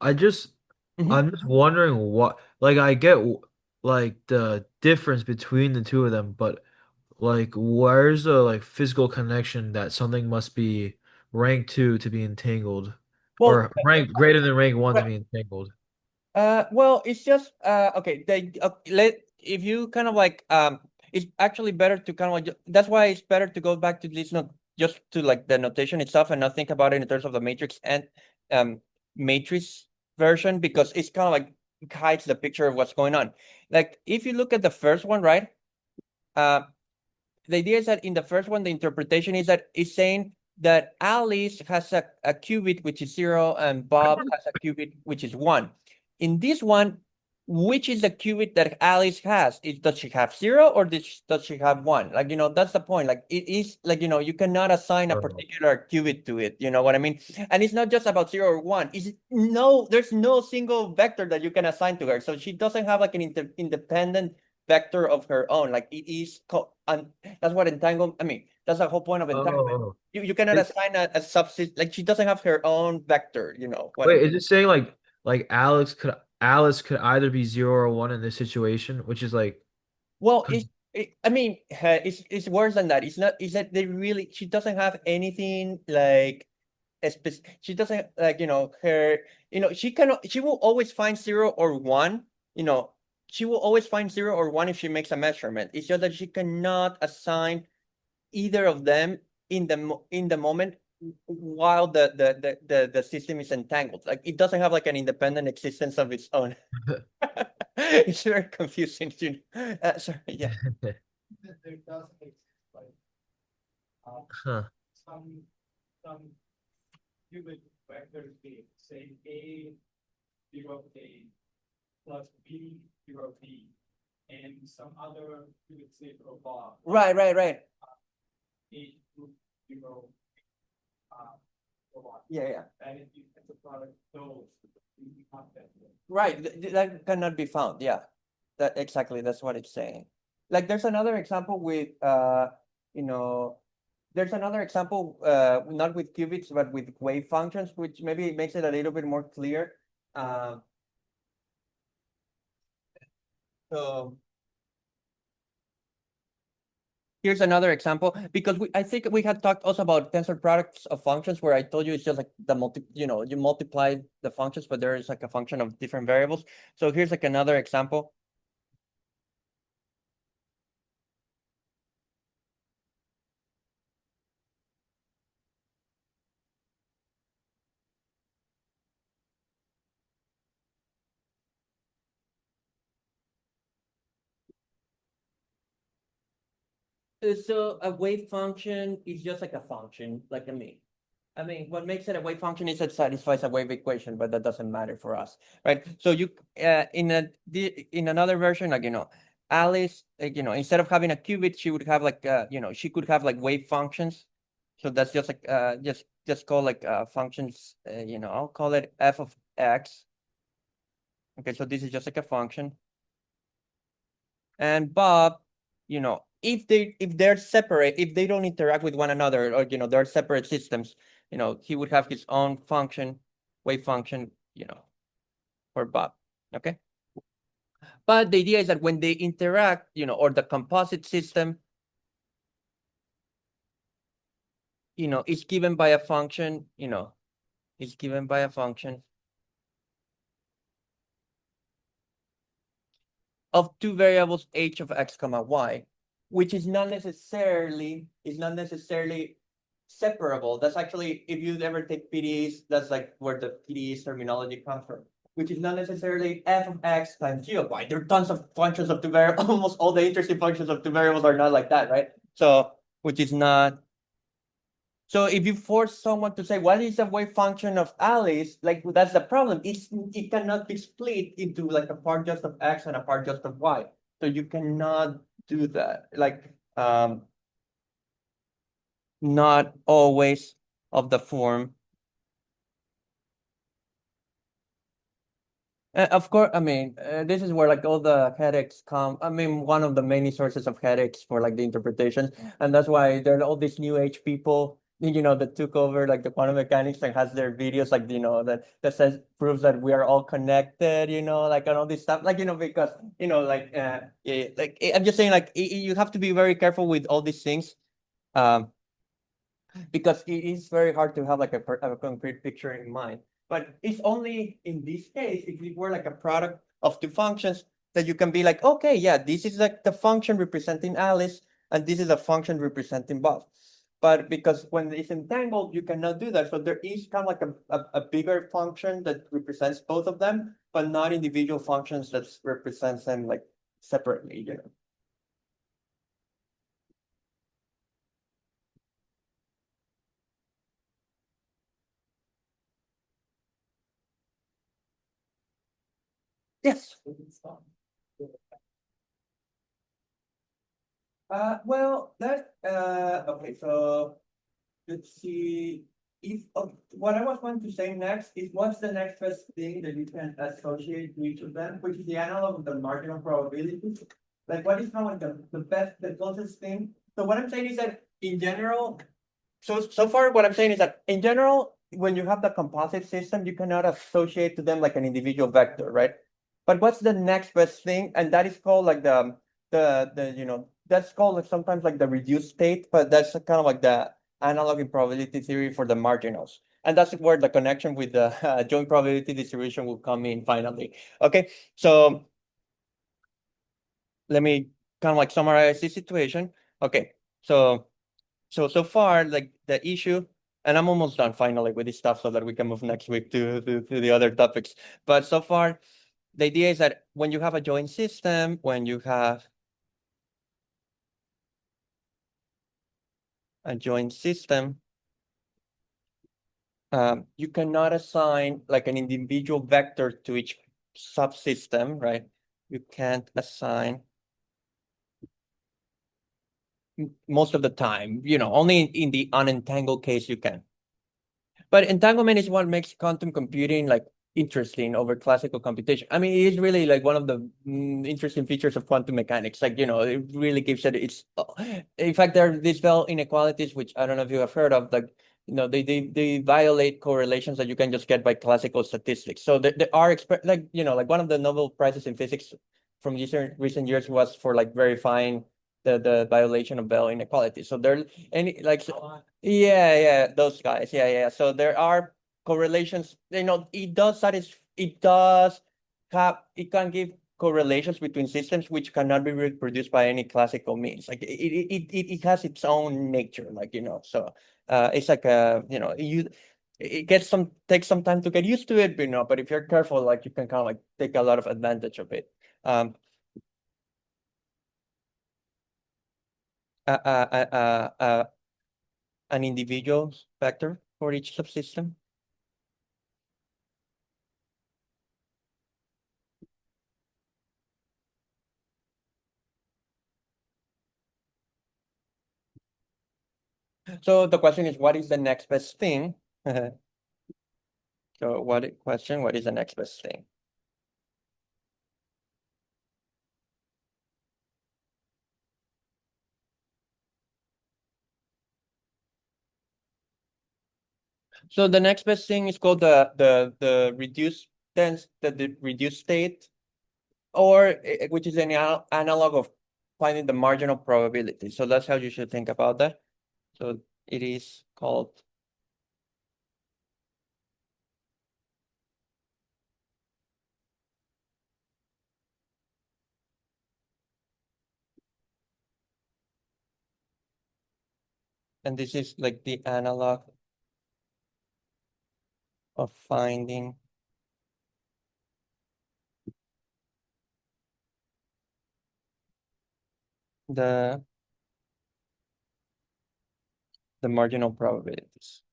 [SPEAKER 2] I just
[SPEAKER 1] Mhm.
[SPEAKER 2] I'm just wondering what, like, I get like the difference between the two of them, but like where's the like physical connection that something must be rank 2 to be entangled,
[SPEAKER 1] Well,
[SPEAKER 2] or rank greater than rank 1 to
[SPEAKER 1] right.
[SPEAKER 2] be entangled?
[SPEAKER 1] Well, it's just okay. If you kind of like it's actually better to kind of like that's why it's better to go back to this not just to like the notation itself and not think about it in terms of the matrix and um matrix version, because it's kind of like hides the picture of what's going on. Like if you look at the first one, right? Uh, the idea is that in the first one, the interpretation is that it's saying that Alice has a qubit which is 0 and Bob has a qubit which is 1. In this one, which is the qubit that Alice has? Does she have 0 or does she have 1? Like, that's the point. Like, it is like, you cannot assign a
[SPEAKER 2] Oh.
[SPEAKER 1] particular qubit to it. You know what I mean? And it's not just about 0 or 1. There's no single vector that you can assign to her. So she doesn't have like an independent vector of her own. Like it is and that's what entanglement. I mean, that's the whole point of entanglement.
[SPEAKER 2] Oh.
[SPEAKER 1] You cannot
[SPEAKER 2] It,
[SPEAKER 1] assign a subsystem. Like she doesn't have her own vector. You know what I
[SPEAKER 2] wait,
[SPEAKER 1] mean?
[SPEAKER 2] is it saying like Alice could either be 0 or 1 in this situation, which is like
[SPEAKER 1] Well, I mean, it's worse than that. It's not. Is that they really? She doesn't have anything like she doesn't like her. She will always find 0 or 1. You know, she will always find 0 or 1 if she makes a measurement. It's just that she cannot assign either of them in the moment while the system is entangled. Like it doesn't have like an independent existence of its own. It's very confusing. Sorry, yeah.
[SPEAKER 3] There does exist like
[SPEAKER 2] huh.
[SPEAKER 3] some some qubit vectors being say A 0 A plus B 0 B and some other qubit say above
[SPEAKER 1] Right, right, right.
[SPEAKER 3] A 0 robot.
[SPEAKER 1] Yeah, yeah.
[SPEAKER 3] And if you get the product those you have that.
[SPEAKER 1] Right. That cannot be found. Yeah. That exactly. That's what it's saying. Like there's another example with you know, there's another example not with qubits but with wave functions, which maybe makes it a little bit more clear. So here's another example because I think we had talked also about tensor products of functions where I told you it's just like you multiply the functions, but there is like a function of different variables. So here's like another example. So a wave function is just like a function, like I mean, what makes it a wave function is it satisfies a wave equation, but that doesn't matter for us, right? So you in another version, like Alice, instead of having a qubit, she would have like she could have like wave functions. So that's just like just call like functions. I'll call it f of x. Okay, so this is just like a function. And Bob, if they're separate, if they don't interact with one another, or they're separate systems, he would have his own function, wave function, for Bob. Okay. But the idea is that when they interact, or the composite system, is given by a function, is given by a function of two variables h of x comma y, which is not necessarily separable. That's actually, if you ever take PDEs, that's like where the PDEs terminology comes from, which is not necessarily f of x times g of y. There are tons of functions of two variables. Almost all the interesting functions of two variables are not like that, right? So, which is not. So if you force someone to say, what is the wave function of Alice? Like, that's the problem. It cannot be split into like a part just of X and a part just of Y. So you cannot do that. Like, not always of the form. Of course, I mean, this is where like all the headaches come. I mean, one of the many sources of headaches for like the interpretations, and that's why there are all these new age people, that took over like the quantum mechanics and has their videos like that says proves that we are all connected, like and all this stuff, like because like I'm just saying like you have to be very careful with all these things, um, because it is very hard to have like a concrete picture in mind. But it's only in this case, if it were like a product of two functions, that you can be like, okay, yeah, this is like the function representing Alice, and this is a function representing Bob. But because when it's entangled, you cannot do that. So there is kind of like a bigger function that represents both of them, but not individual functions that represents them like separately. Yes. Well, okay, so let's see. If what I was going to say next is what's the next best thing that you can associate to each of them, which is the analog of the marginal probability. Like what is kind of like the closest thing. So what I'm saying is that in general, so far what I'm saying is that in general, when you have the composite system, you cannot associate to them like an individual vector, right? But what's the next best thing? And that is called like that's called like sometimes like the reduced state, but that's kind of like the analog in probability theory for the marginals. And that's where the connection with the joint probability distribution will come in finally. Okay, so let me kind of like summarize this situation. Okay, so far, like the issue, and I'm almost done finally with this stuff so that we can move next week to the other topics. But so far, the idea is that when you have a joint system, when you have a joint system, you cannot assign like an individual vector to each subsystem, right? You can't assign most of the time, only in the unentangled case you can. But entanglement is what makes quantum computing like interesting over classical computation. I mean, it is really like one of the interesting features of quantum mechanics. Like, it really gives it in fact, there are these Bell inequalities, which I don't know if you have heard of, like, they violate correlations that you can just get by classical statistics. So there are like one of the Nobel Prizes in physics from recent years was for like verifying the violation of Bell inequality. So there any like yeah, those guys. Yeah. So there are correlations. It can give correlations between systems which cannot be reproduced by any classical means. Like it has its own nature, like so it's like takes some time to get used to it, but if you're careful, like you can kind of like take a lot of advantage of it. Um uh, uh, uh, uh, uh, an individual vector for each subsystem. So the question is, what is the next best thing? So what is the next best thing? So the next best thing is called the reduced the reduced state, or which is an analog of finding the marginal probability. So that's how you should think about that. So it is called and this is like the analog of finding the marginal probabilities.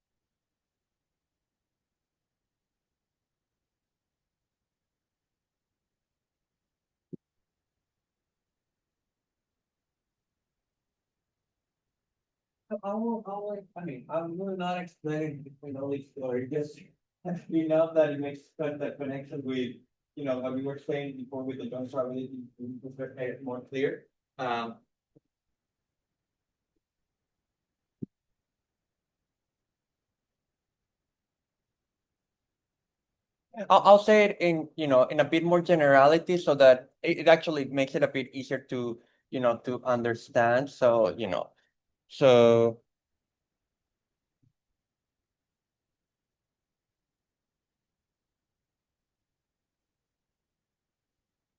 [SPEAKER 1] I mean, I'm really not explaining between all these stories, just enough that it makes that connection with, what we were saying before with the joint probability to make it more clear. I'll say it in, in a bit more generality so that it actually makes it a bit easier to, to understand. So, so.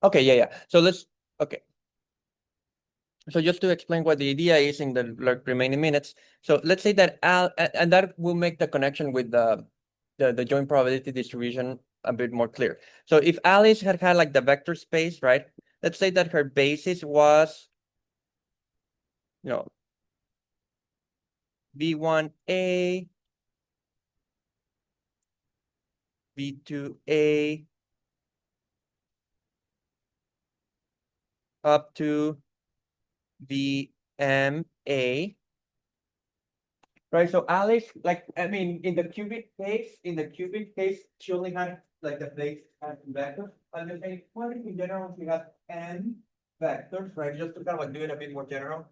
[SPEAKER 1] Okay, yeah. So okay. So just to explain what the idea is in the remaining minutes. So let's say that and that will make the connection with the joint probability distribution a bit more clear. So if Alice had like the vector space, right? Let's say that her basis was, V1A, V2A, up to VMA. Right, so Alice, like, I mean, in the cubic case, she only had like the base and vectors. And the same quantity in general, she had n vectors, right? Just to kind of like do it a bit more general.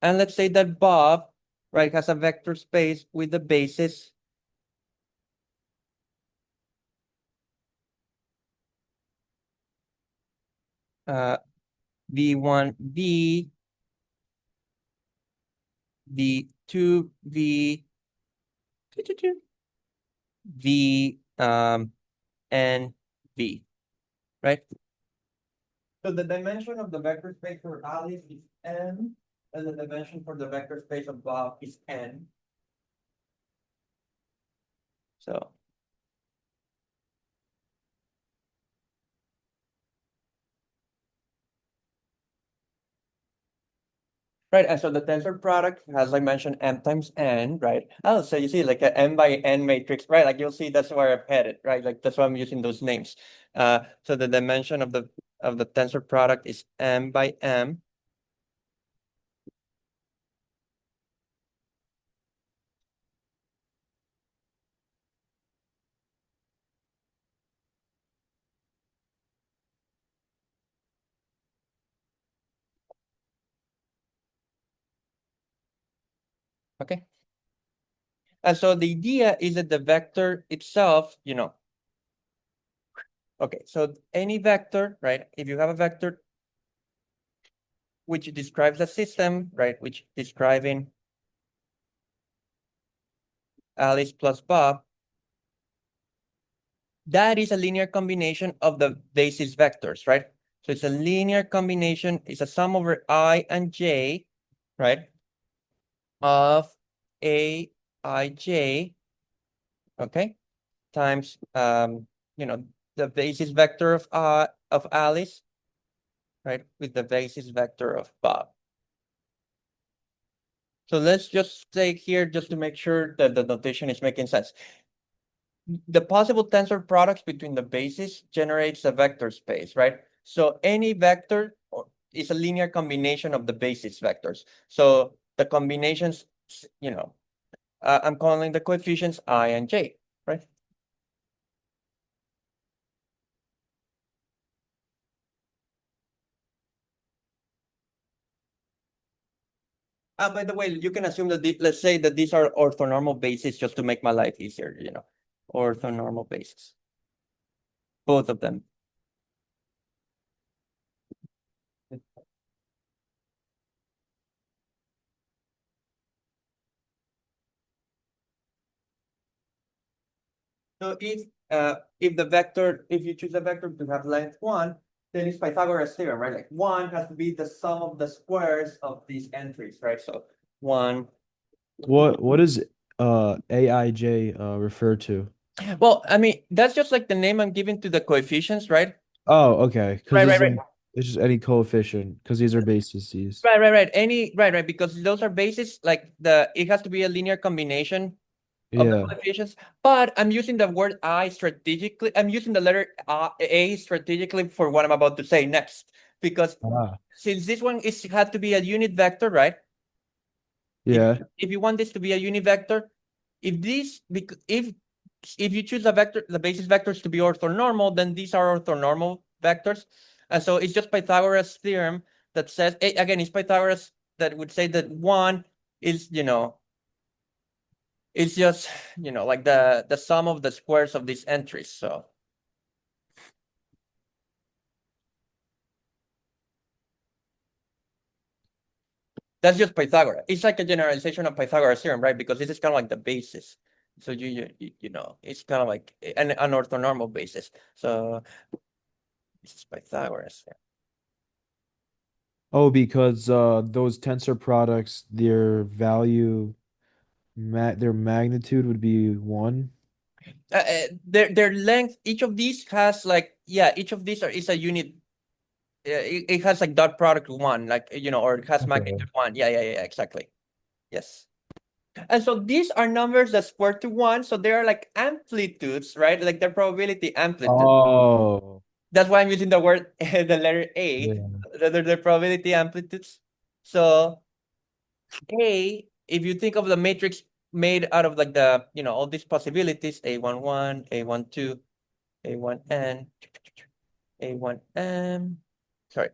[SPEAKER 1] And let's say that Bob, right, has a vector space with the basis V1V, V2V, V and V, right? So the dimension of the vector space for Alice is n, and the dimension for the vector space of Bob is n. So right, and so the tensor product has, like mentioned, m times n, right? Oh, so you see like an m by n matrix, right? Like you'll see that's where I've headed, right? Like that's why I'm using those names. So the dimension of the tensor product is m by m. Okay. And so the idea is that the vector itself, okay, so any vector, right? If you have a vector which describes a system, right? Which describing Alice plus Bob, that is a linear combination of the basis vectors, right? So it's a linear combination, it's a sum over I and J, right? Of A, I, J, okay? Times, the basis vector of Alice, right? With the basis vector of Bob. So let's just say here, just to make sure that the notation is making sense. The possible tensor products between the bases generates a vector space, right? So any vector is a linear combination of the basis vectors. So the combinations, I'm calling the coefficients I and J, right? By the way, you can assume that let's say that these are orthonormal bases just to make my life easier, orthonormal bases. Both of them. So if the vector, if you choose a vector to have length one, then it's Pythagoras theorem, right? Like one has to be the sum of the squares of these entries, right? So one.
[SPEAKER 2] What does AIJ refer to?
[SPEAKER 1] Well, I mean, that's just like the name I'm giving to the coefficients, right?
[SPEAKER 2] Oh, okay. Because
[SPEAKER 1] Right, right, right.
[SPEAKER 2] it's just any coefficient because these are bases.
[SPEAKER 1] Right, right, right. Right, because those are bases, like it has to be a linear combination of the
[SPEAKER 2] Yeah.
[SPEAKER 1] coefficients. But I'm using the word I strategically. I'm using the letter A strategically for what I'm about to say next, because
[SPEAKER 2] Ah.
[SPEAKER 1] since this one is had to be a unit vector, right? If
[SPEAKER 2] Yeah.
[SPEAKER 1] if you want this to be a unit vector, if you choose a vector, the basis vectors to be orthonormal, then these are orthonormal vectors. And so it's just Pythagoras theorem that says, again, it's Pythagoras that would say that one is, it's just, like the sum of the squares of these entries. So that's just Pythagoras. It's like a generalization of Pythagoras theorem, right? Because this is kind of like the basis. So it's kind of like an orthonormal basis. So this is Pythagoras.
[SPEAKER 2] Oh, because those tensor products, their magnitude would be one.
[SPEAKER 1] Their length, each of these has like, yeah, each of these is a unit. It has like dot product one, like, or it has
[SPEAKER 2] Okay.
[SPEAKER 1] magnitude one. Yeah, exactly. Yes. And so these are numbers that square to one. So they are like amplitudes, right? Like their probability amplitude.
[SPEAKER 2] Oh,
[SPEAKER 1] That's why I'm using the word, the letter A,
[SPEAKER 2] yeah.
[SPEAKER 1] the probability amplitudes. So A, if you think of the matrix made out of like all these possibilities, A11, A12, A1N, A1M, sorry.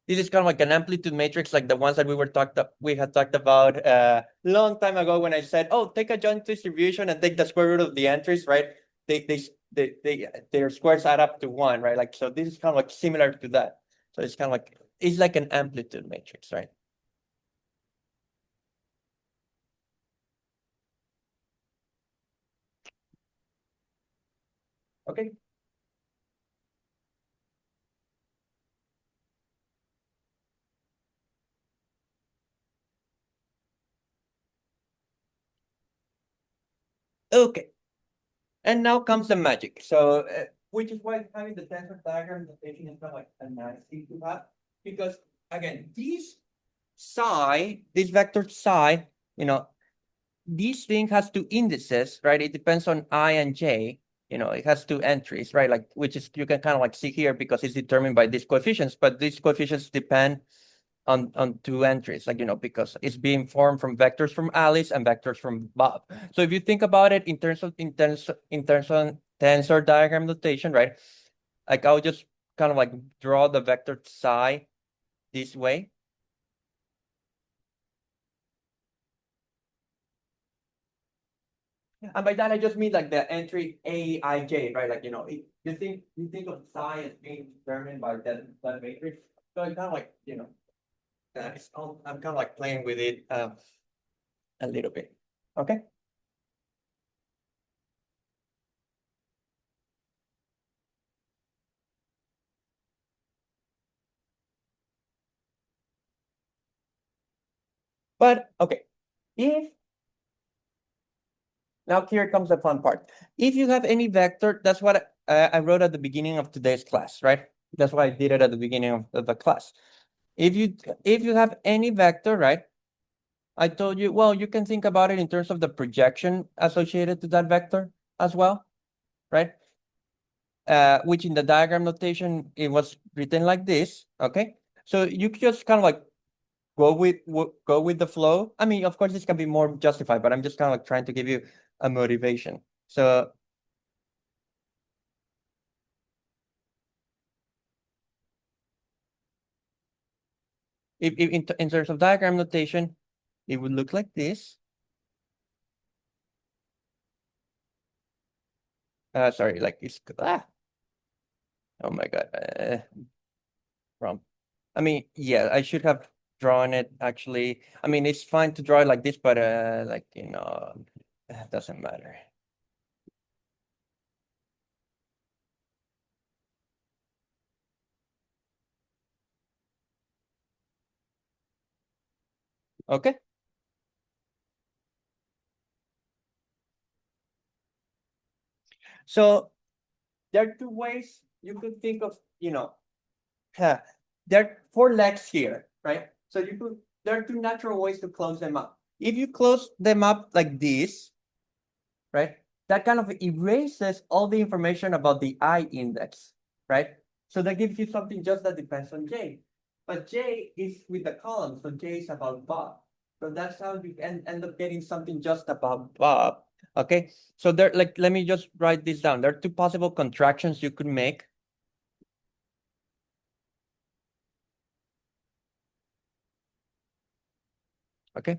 [SPEAKER 1] This is kind of like an amplitude matrix, like the ones that we had talked about long time ago when I said, oh, take a joint distribution and take the square root of the entries, right? Their squares add up to one, right? Like, so this is kind of like similar to that. So it's like an amplitude matrix, right? Okay. Okay. And now comes the magic. So, which is why having the tensor diagram notation is not like a nice thing to have, because again, this vector psi, this thing has two indices, right? It depends on I and J. It has two entries, right? Like, which is, you can kind of like see here because it's determined by these coefficients, but these coefficients depend on two entries, like, because it's being formed from vectors from Alice and vectors from Bob. So if you think about it in terms of tensor diagram notation, right? Like, I'll just kind of like draw the vector psi this way. And by that I just mean like the entry Aij, right? Like, you think of psi as being determined by that matrix. So I kind of like, I'm kind of like playing with it a little bit. Okay. But okay, if now here comes the fun part. If you have any vector, that's what I wrote at the beginning of today's class, right? That's why I did it at the beginning of the class. If you have any vector, right? I told you, well, you can think about it in terms of the projection associated to that vector as well, right? Which in the diagram notation, it was written like this, okay? So you just kind of like go with the flow. I mean, of course, this can be more justified, but I'm just kind of like trying to give you a motivation. So if in terms of diagram notation, it would look like this. Sorry, like oh my God. Wrong. I mean, yeah, I should have drawn it actually. I mean, it's fine to draw it like this, but like, doesn't matter. Okay. So there are two ways you could think of, there are four legs here, right? So there are two natural ways to close them up. If you close them up like this, right? That kind of erases all the information about the I index, right? So that gives you something just that depends on J. But J is with the column, so J is about Bob. So that's how you end up getting something just about Bob. Okay, so there, like, let me just write this down. There are two possible contractions you could make. Okay,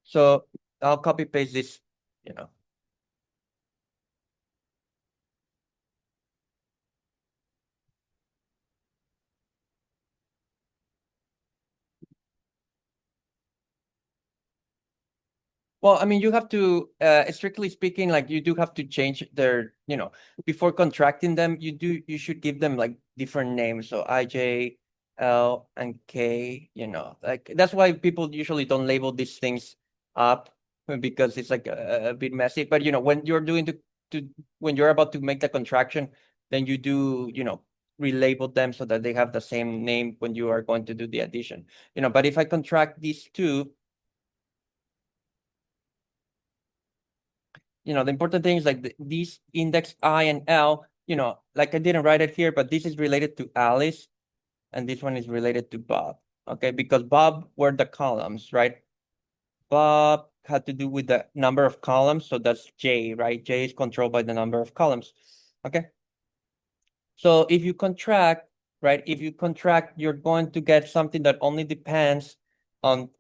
[SPEAKER 1] so I'll copy paste this, you know. Well, I mean, you have to, strictly speaking, like you do have to change their, before contracting them, you should give them like different names. So IJ, L, and K, like that's why people usually don't label these things up because it's like a bit messy. But, when you're doing when you're about to make the contraction, then you do, relabel them so that they have the same name when you are going to do the addition. But if I contract these two, the important thing is like these index I and L, like I didn't write it here, but this is related to Alice and this one is related to Bob. Okay, because Bob were the columns, right? Bob had to do with the number of columns, so that's J, right? J is controlled by the number of columns. Okay. So if you contract, right? If you contract, you're going to get something that only depends on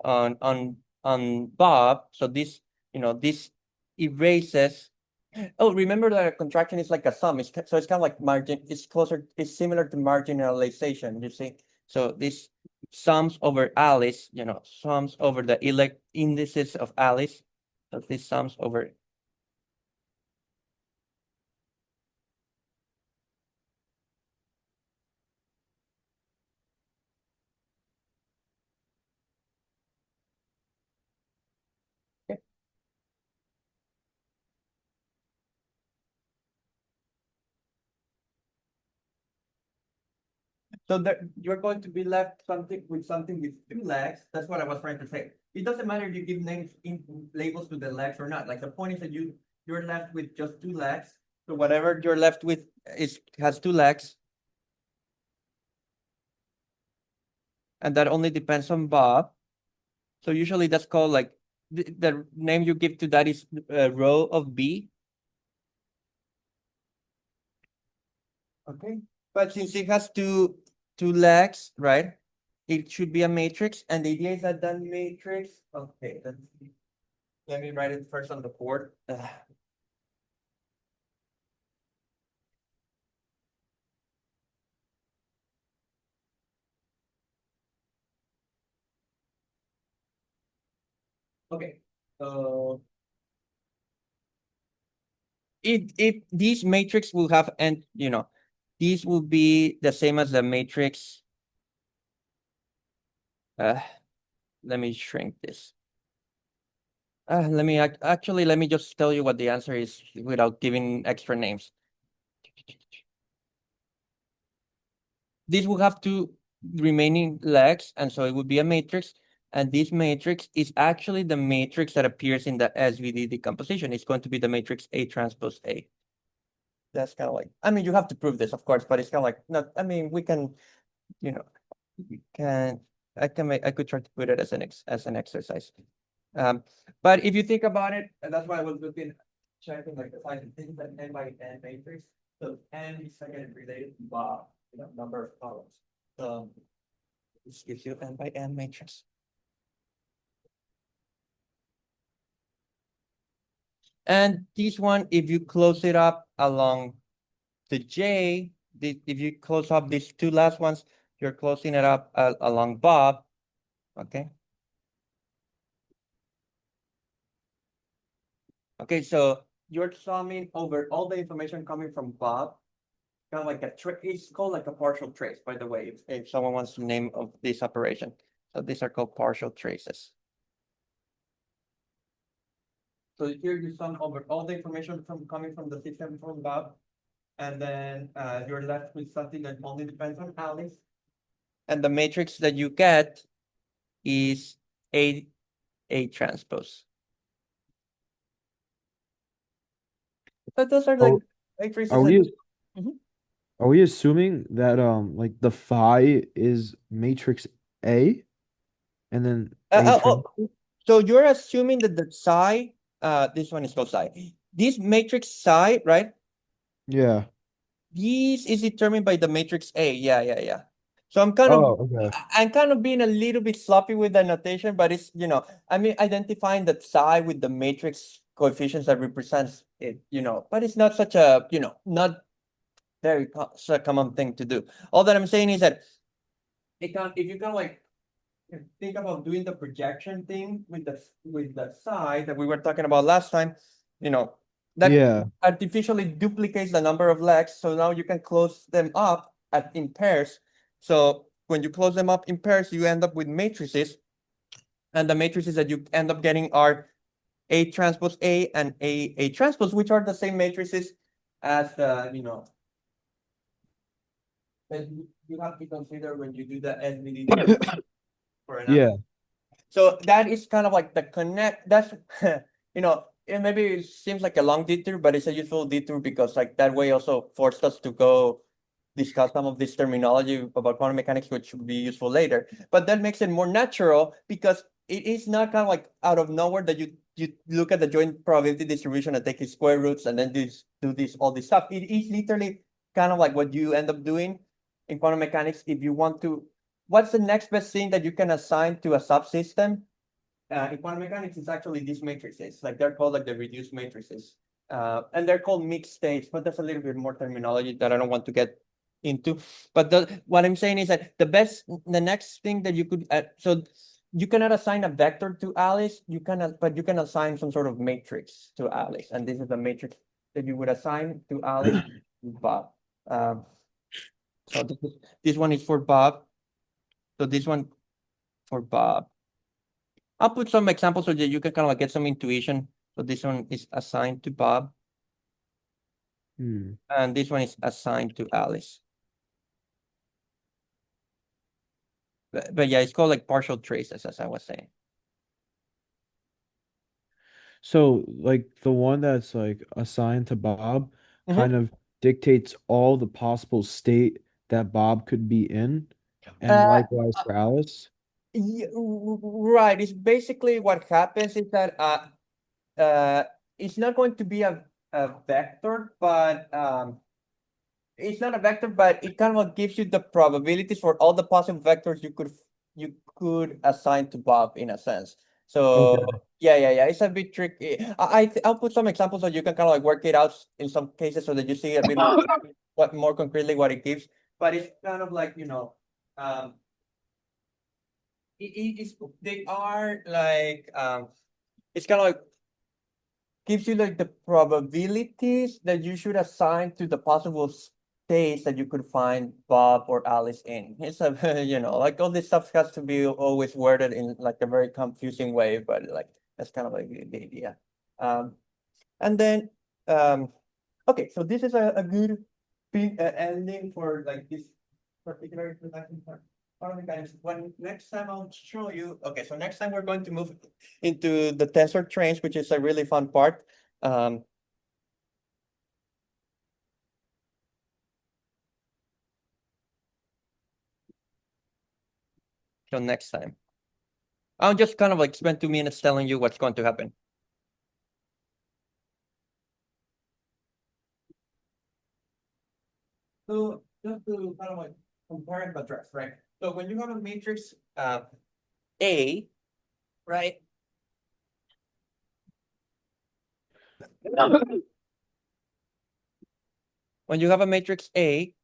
[SPEAKER 1] Bob. So this, this erases. Oh, remember that a contraction is like a sum. So it's kind of like margin. It's similar to marginalization. You see. So this sums over Alice. Sums over the indices of Alice. So this sums over. So that you're going to be left something with two legs. That's what I was trying to say. It doesn't matter if you give names in labels to the legs or not. Like the point is that you're left with just two legs. So whatever you're left with has two legs. And that only depends on Bob. So usually that's called like the name you give to that is row of B. Okay. But since it has two legs, right? It should be a matrix, and the idea is that matrix. Okay, let me write it first on the board. Okay, so if these matrix will have, and these will be the same as the matrix. Let me shrink this. Let me just tell you what the answer is without giving extra names. This will have two remaining legs, and so it would be a matrix. And this matrix is actually the matrix that appears in the SVD decomposition. It's going to be the matrix A transpose A. That's kind of like, I mean, you have to prove this, of course, but it's kind of like, not, I mean, we can, I could try to put it as an exercise. But if you think about it, and that's why I was checking like the things that n by n matrix. So n is again related to Bob, number of columns. This gives you n by n matrix. And this one, if you close it up along the J, if you close up these two last ones, you're closing it up along Bob. Okay. Okay, so you're summing over all the information coming from Bob, kind of like a it's called like a partial trace, by the way, if someone wants to name of this operation. So these are called partial traces. So here you sum over all the information from coming from the system from Bob, and then you're left with something that only depends on Alice. And the matrix that you get is A transpose. But those are like
[SPEAKER 4] Oh,
[SPEAKER 1] matrices
[SPEAKER 4] are
[SPEAKER 1] that.
[SPEAKER 4] we
[SPEAKER 1] Mhm.
[SPEAKER 4] are we assuming that like the phi is matrix A and then A
[SPEAKER 1] Oh,
[SPEAKER 4] transpose?
[SPEAKER 1] so you're assuming that the psi, this one is called psi. This matrix psi, right?
[SPEAKER 4] Yeah.
[SPEAKER 1] This is determined by the matrix A. Yeah. So I'm kind of
[SPEAKER 4] Oh, okay.
[SPEAKER 1] I'm kind of being a little bit sloppy with the notation, but it's I mean identifying the psi with the matrix coefficients that represents it, but it's not such a not very such a common thing to do. All that I'm saying is that if you can like think about doing the projection thing with the psi that we were talking about last time, that
[SPEAKER 4] Yeah.
[SPEAKER 1] artificially duplicates the number of legs. So now you can close them up in pairs. So when you close them up in pairs, you end up with matrices, and the matrices that you end up getting are A transpose A and A transpose, which are the same matrices as the that you have to consider when you do the SVD for an
[SPEAKER 4] Yeah.
[SPEAKER 1] So that is kind of like the connect. That's it maybe it seems like a long detour, but it's a useful detour because like that way also forced us to go discuss some of this terminology about quantum mechanics, which would be useful later. But that makes it more natural because it is not kind of like out of nowhere that you look at the joint probability distribution and take its square roots and then do this all this stuff. It is literally kind of like what you end up doing in quantum mechanics if you want to. What's the next best thing that you can assign to a subsystem? In quantum mechanics, it's actually these matrices. Like they're called like the reduced matrices. And they're called mixed states, but there's a little bit more terminology that I don't want to get into. But what I'm saying is that the next thing that you could, so you cannot assign a vector to Alice, but you can assign some sort of matrix to Alice. And this is the matrix that you would assign to Alice, Bob. Um, so this one is for Bob. So this one for Bob. I'll put some examples so that you can kind of like get some intuition. So this one is assigned to Bob,
[SPEAKER 4] Hmm.
[SPEAKER 1] and this one is assigned to Alice. But yeah, it's called like partial traces, as I was saying.
[SPEAKER 4] So like the one that's like assigned to Bob
[SPEAKER 1] Mhm.
[SPEAKER 4] kind of dictates all the possible state that Bob could be in, and
[SPEAKER 1] Uh,
[SPEAKER 4] likewise for Alice.
[SPEAKER 1] right. It's basically what happens is that uh, it's not going to be a vector, but it's not a vector, but it kind of gives you the probabilities for all the possible vectors you could assign to Bob in a sense. So
[SPEAKER 4] Okay.
[SPEAKER 1] yeah. It's a bit tricky. I'll put some examples so you can kind of like work it out in some cases so that you see a bit what more concretely what it gives. But it's kind of like um, it's they are like it's kind of like gives you like the probabilities that you should assign to the possible states that you could find Bob or Alice in. It's a like all this stuff has to be always worded in like a very confusing way, but like that's kind of like the idea. Um, and then okay, so this is a good ending for like this particular introduction part. Mechanics. When next time I'll show you. Okay, so next time we're going to move into the tensor trains, which is a really fun part. Um, so next time, I'll just kind of like spend 2 minutes telling you what's going to happen. So just to kind of like compare and contrast, right? So when you have a matrix A, right? When you have a matrix A,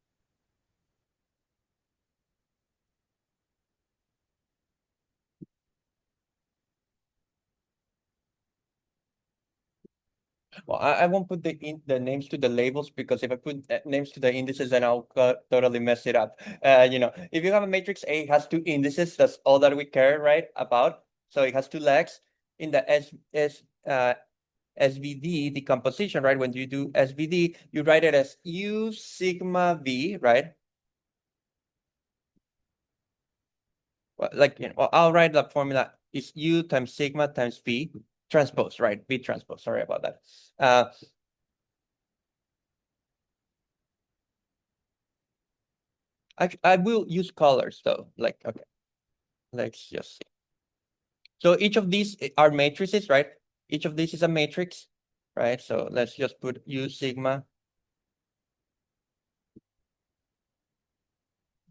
[SPEAKER 1] Well, I won't put the names to the labels because if I put names to the indices, then I'll totally mess it up. If you have a matrix A, it has two indices. That's all that we care, right? About. So it has two legs. In the SVD decomposition, right? When you do SVD, you write it as U sigma V, right? Well, I'll write the formula is U times sigma times V transpose, right? V transpose. Sorry about that. I will use colors though. Okay, let's just see. So each of these are matrices, right? Each of these is a matrix, right? So let's just put U sigma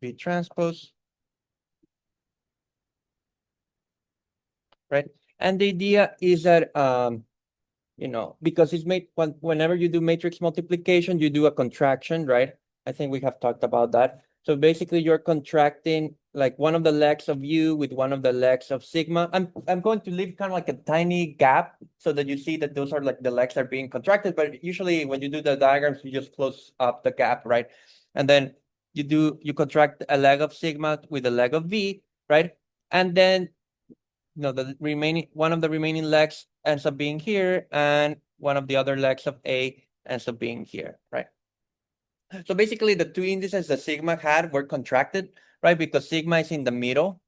[SPEAKER 1] V transpose, right? And the idea is that because it's made whenever you do matrix multiplication, you do a contraction, right? I think we have talked about that. So basically you're contracting like one of the legs of U with one of the legs of sigma. I'm going to leave kind of like a tiny gap so that you see that those are like the legs are being contracted, but usually when you do the diagrams, you just close up the gap, right? And then you contract a leg of sigma with a leg of V, right? And then one of the remaining legs ends up being here, and one of the other legs of A ends up being here, right? So basically, the two indices that sigma had were contracted, right? Because sigma is in the middle,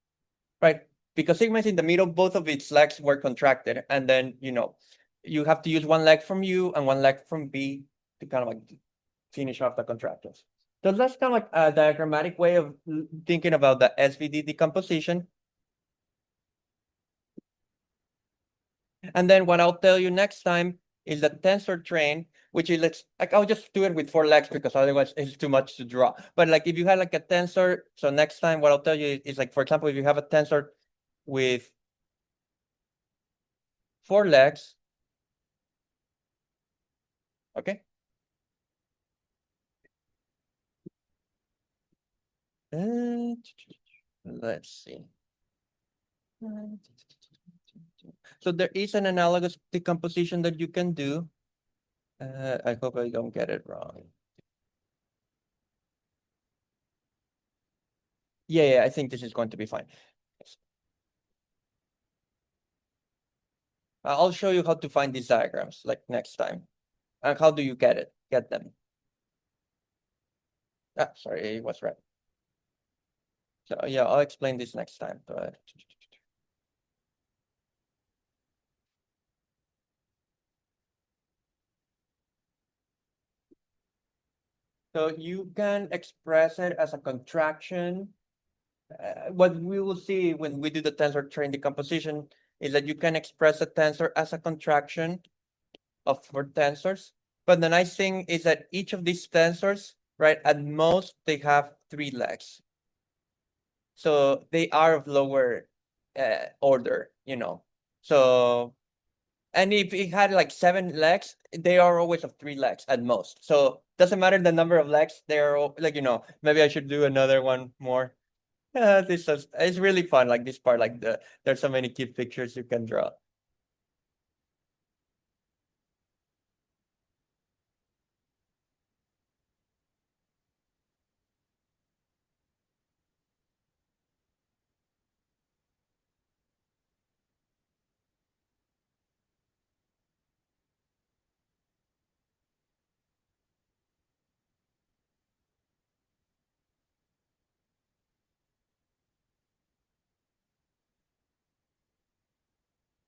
[SPEAKER 1] right? Because sigma is in the middle, both of its legs were contracted, and then you have to use one leg from U and one leg from B to kind of like finish off the contractions. So that's kind of like a diagrammatic way of thinking about the SVD decomposition. And then what I'll tell you next time is the tensor train, which is like I'll just do it with 4 legs because otherwise it's too much to draw. But like if you had like a tensor, so next time what I'll tell you is like, for example, if you have a tensor with 4 legs, okay? Let's see. So there is an analogous decomposition that you can do. I hope I don't get it wrong. Yeah, I think this is going to be fine. I'll show you how to find these diagrams like next time. And how do you get them? Sorry, it was right. So yeah, I'll explain this next time. But so you can express it as a contraction. What we will see when we do the tensor train decomposition is that you can express a tensor as a contraction of 4 tensors. But the nice thing is that each of these tensors, right, at most they have 3 legs. So they are of lower order, So, and if it had like 7 legs, they are always of 3 legs at most. So doesn't matter the number of legs, they're like, maybe I should do another one more. It's really fun, like this part, like there's so many cute pictures you can draw.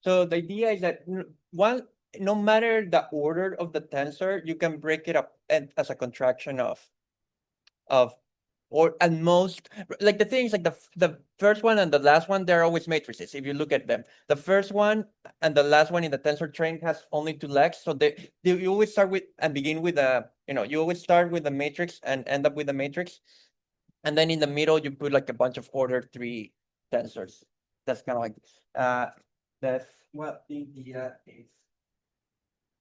[SPEAKER 1] So the idea is that no matter the order of the tensor, you can break it up as a contraction of or at most, like the things like the first one and the last one, they're always matrices. If you look at them, the first one and the last one in the tensor train has only 2 legs. So you always start with and begin with you always start with the matrix and end up with the matrix. And then in the middle, you put like a bunch of order 3 tensors. That's kind of like, that's what the idea is.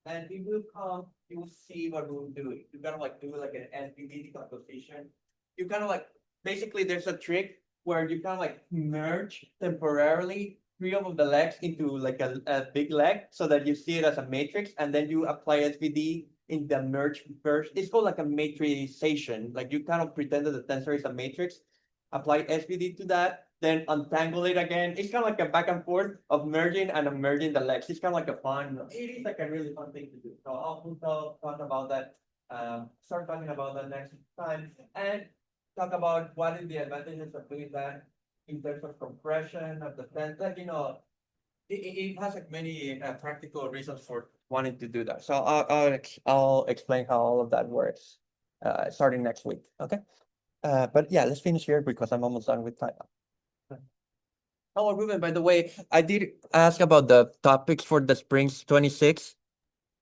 [SPEAKER 1] And it will come, you will see what we'll do. You kind of like do like an SVD decomposition. You kind of like, basically there's a trick where you kind of like merge temporarily three of the legs into like a big leg so that you see it as a matrix, and then you apply SVD in the merge version. It's called like a matrixation. Like you kind of pretend that the tensor is a matrix, apply SVD to that, then untangle it again. It's kind of like a back and forth of merging and merging the legs. It's kind of like a fun, it is like a really fun thing to do. So I'll talk about that, start talking about that next time, and talk about what is the advantages of doing that in terms of compression of the fence. Like, it has like many practical reasons for wanting to do that. So I'll explain how all of that works, starting next week. Okay. But yeah, let's finish here because I'm almost done with time. Oh, Ruben, by the way, I did ask about the topics for the Springs 26.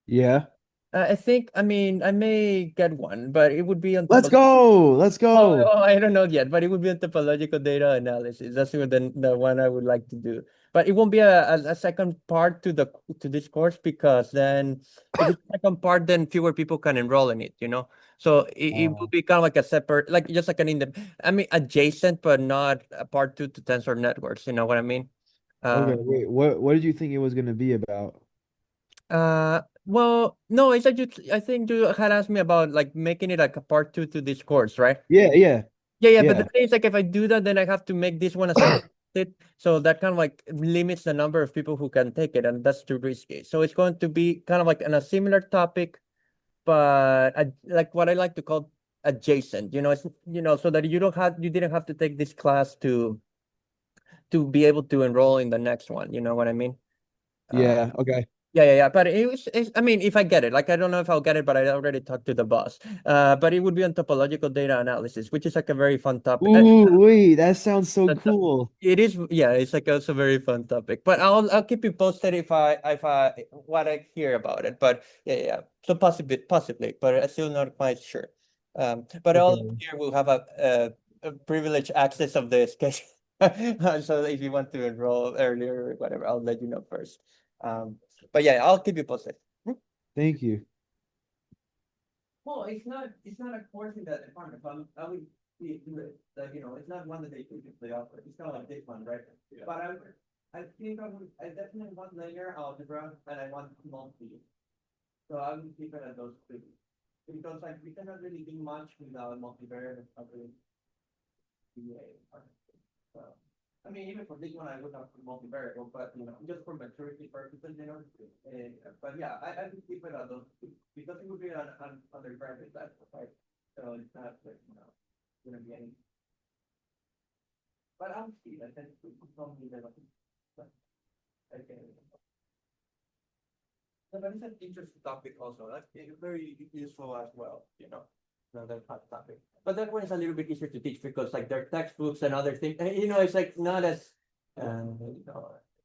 [SPEAKER 4] Yeah.
[SPEAKER 1] I think, I mean, I may get one, but it would be on
[SPEAKER 4] Let's go. Let's
[SPEAKER 1] Well,
[SPEAKER 4] go.
[SPEAKER 1] I don't know yet, but it would be a topological data analysis. That's the one I would like to do. But it won't be a second part to this course, because then if it's a second part, then fewer people can enroll in it. So it will be kind of like a separate, like just like I mean, adjacent, but not a part two to tensor networks. You know what I mean?
[SPEAKER 4] Okay,
[SPEAKER 1] Um,
[SPEAKER 4] wait. What did you think it was gonna be about?
[SPEAKER 1] well, no, it's like I think you had asked me about like making it like a part two to this course, right?
[SPEAKER 4] Yeah, yeah,
[SPEAKER 1] Yeah, but the
[SPEAKER 4] yeah.
[SPEAKER 1] thing is, like, if I do that, then I have to make this one as a it, so that kind of like limits the number of people who can take it, and that's too risky. So it's going to be kind of like on a similar topic, but like what I like to call adjacent. So that you didn't have to take this class to be able to enroll in the next one. You know what I mean? Uh,
[SPEAKER 4] Yeah, okay.
[SPEAKER 1] yeah. But I mean, if I get it, like, I don't know if I'll get it, but I already talked to the boss. But it would be on topological data analysis, which is like a very fun topic.
[SPEAKER 4] Ooh, wait, that sounds so
[SPEAKER 1] That- that-
[SPEAKER 4] cool.
[SPEAKER 1] It is, yeah, it's like also a very fun topic. But I'll keep you posted if I what I hear about it. But yeah. So possibly, but I'm still not quite sure. But all
[SPEAKER 4] Okay.
[SPEAKER 1] here will have a privileged access of the schedule. So if you want to enroll earlier or whatever, I'll let you know first. But yeah, I'll keep you posted.
[SPEAKER 4] Thank you.
[SPEAKER 1] Well, it's not a course in that department, but I would do it, like, it's not one that they typically offer. It's kind of like this one, right?
[SPEAKER 3] Yeah.
[SPEAKER 1] But I think I definitely want linear algebra and I want multi. So I would keep it at those two. Because like we cannot really do much without multivariate and other VA. So, I mean, even for this one, I would have multivariable, but just for maturity purposes. But yeah, I would keep it at those two because it would be an undergraduate level, right? So it's not like, gonna be any. But I'll see. I think it's something that I can. No, but it's an interesting topic also. Like, very useful as well. Another hot topic. But that one is a little bit easier to teach because like their textbooks and other things, it's like not as,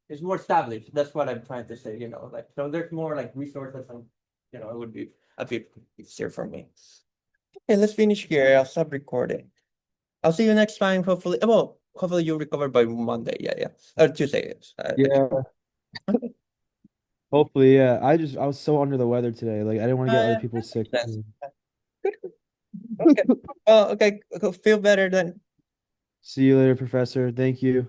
[SPEAKER 1] it's more established. That's what I'm trying to say. Like, so there's more like resources, and it would be a bit easier for me. Okay, let's finish here. I'll stop recording. I'll see you next time. Hopefully, well, hopefully you'll recover by Monday. Yeah. Or Tuesday. Yes.
[SPEAKER 4] Yeah, hopefully, yeah. I was so under the weather today. Like I didn't want to get other people sick.
[SPEAKER 1] That's good. Okay. Oh, okay. Feel better then.
[SPEAKER 4] See you later, Professor. Thank you.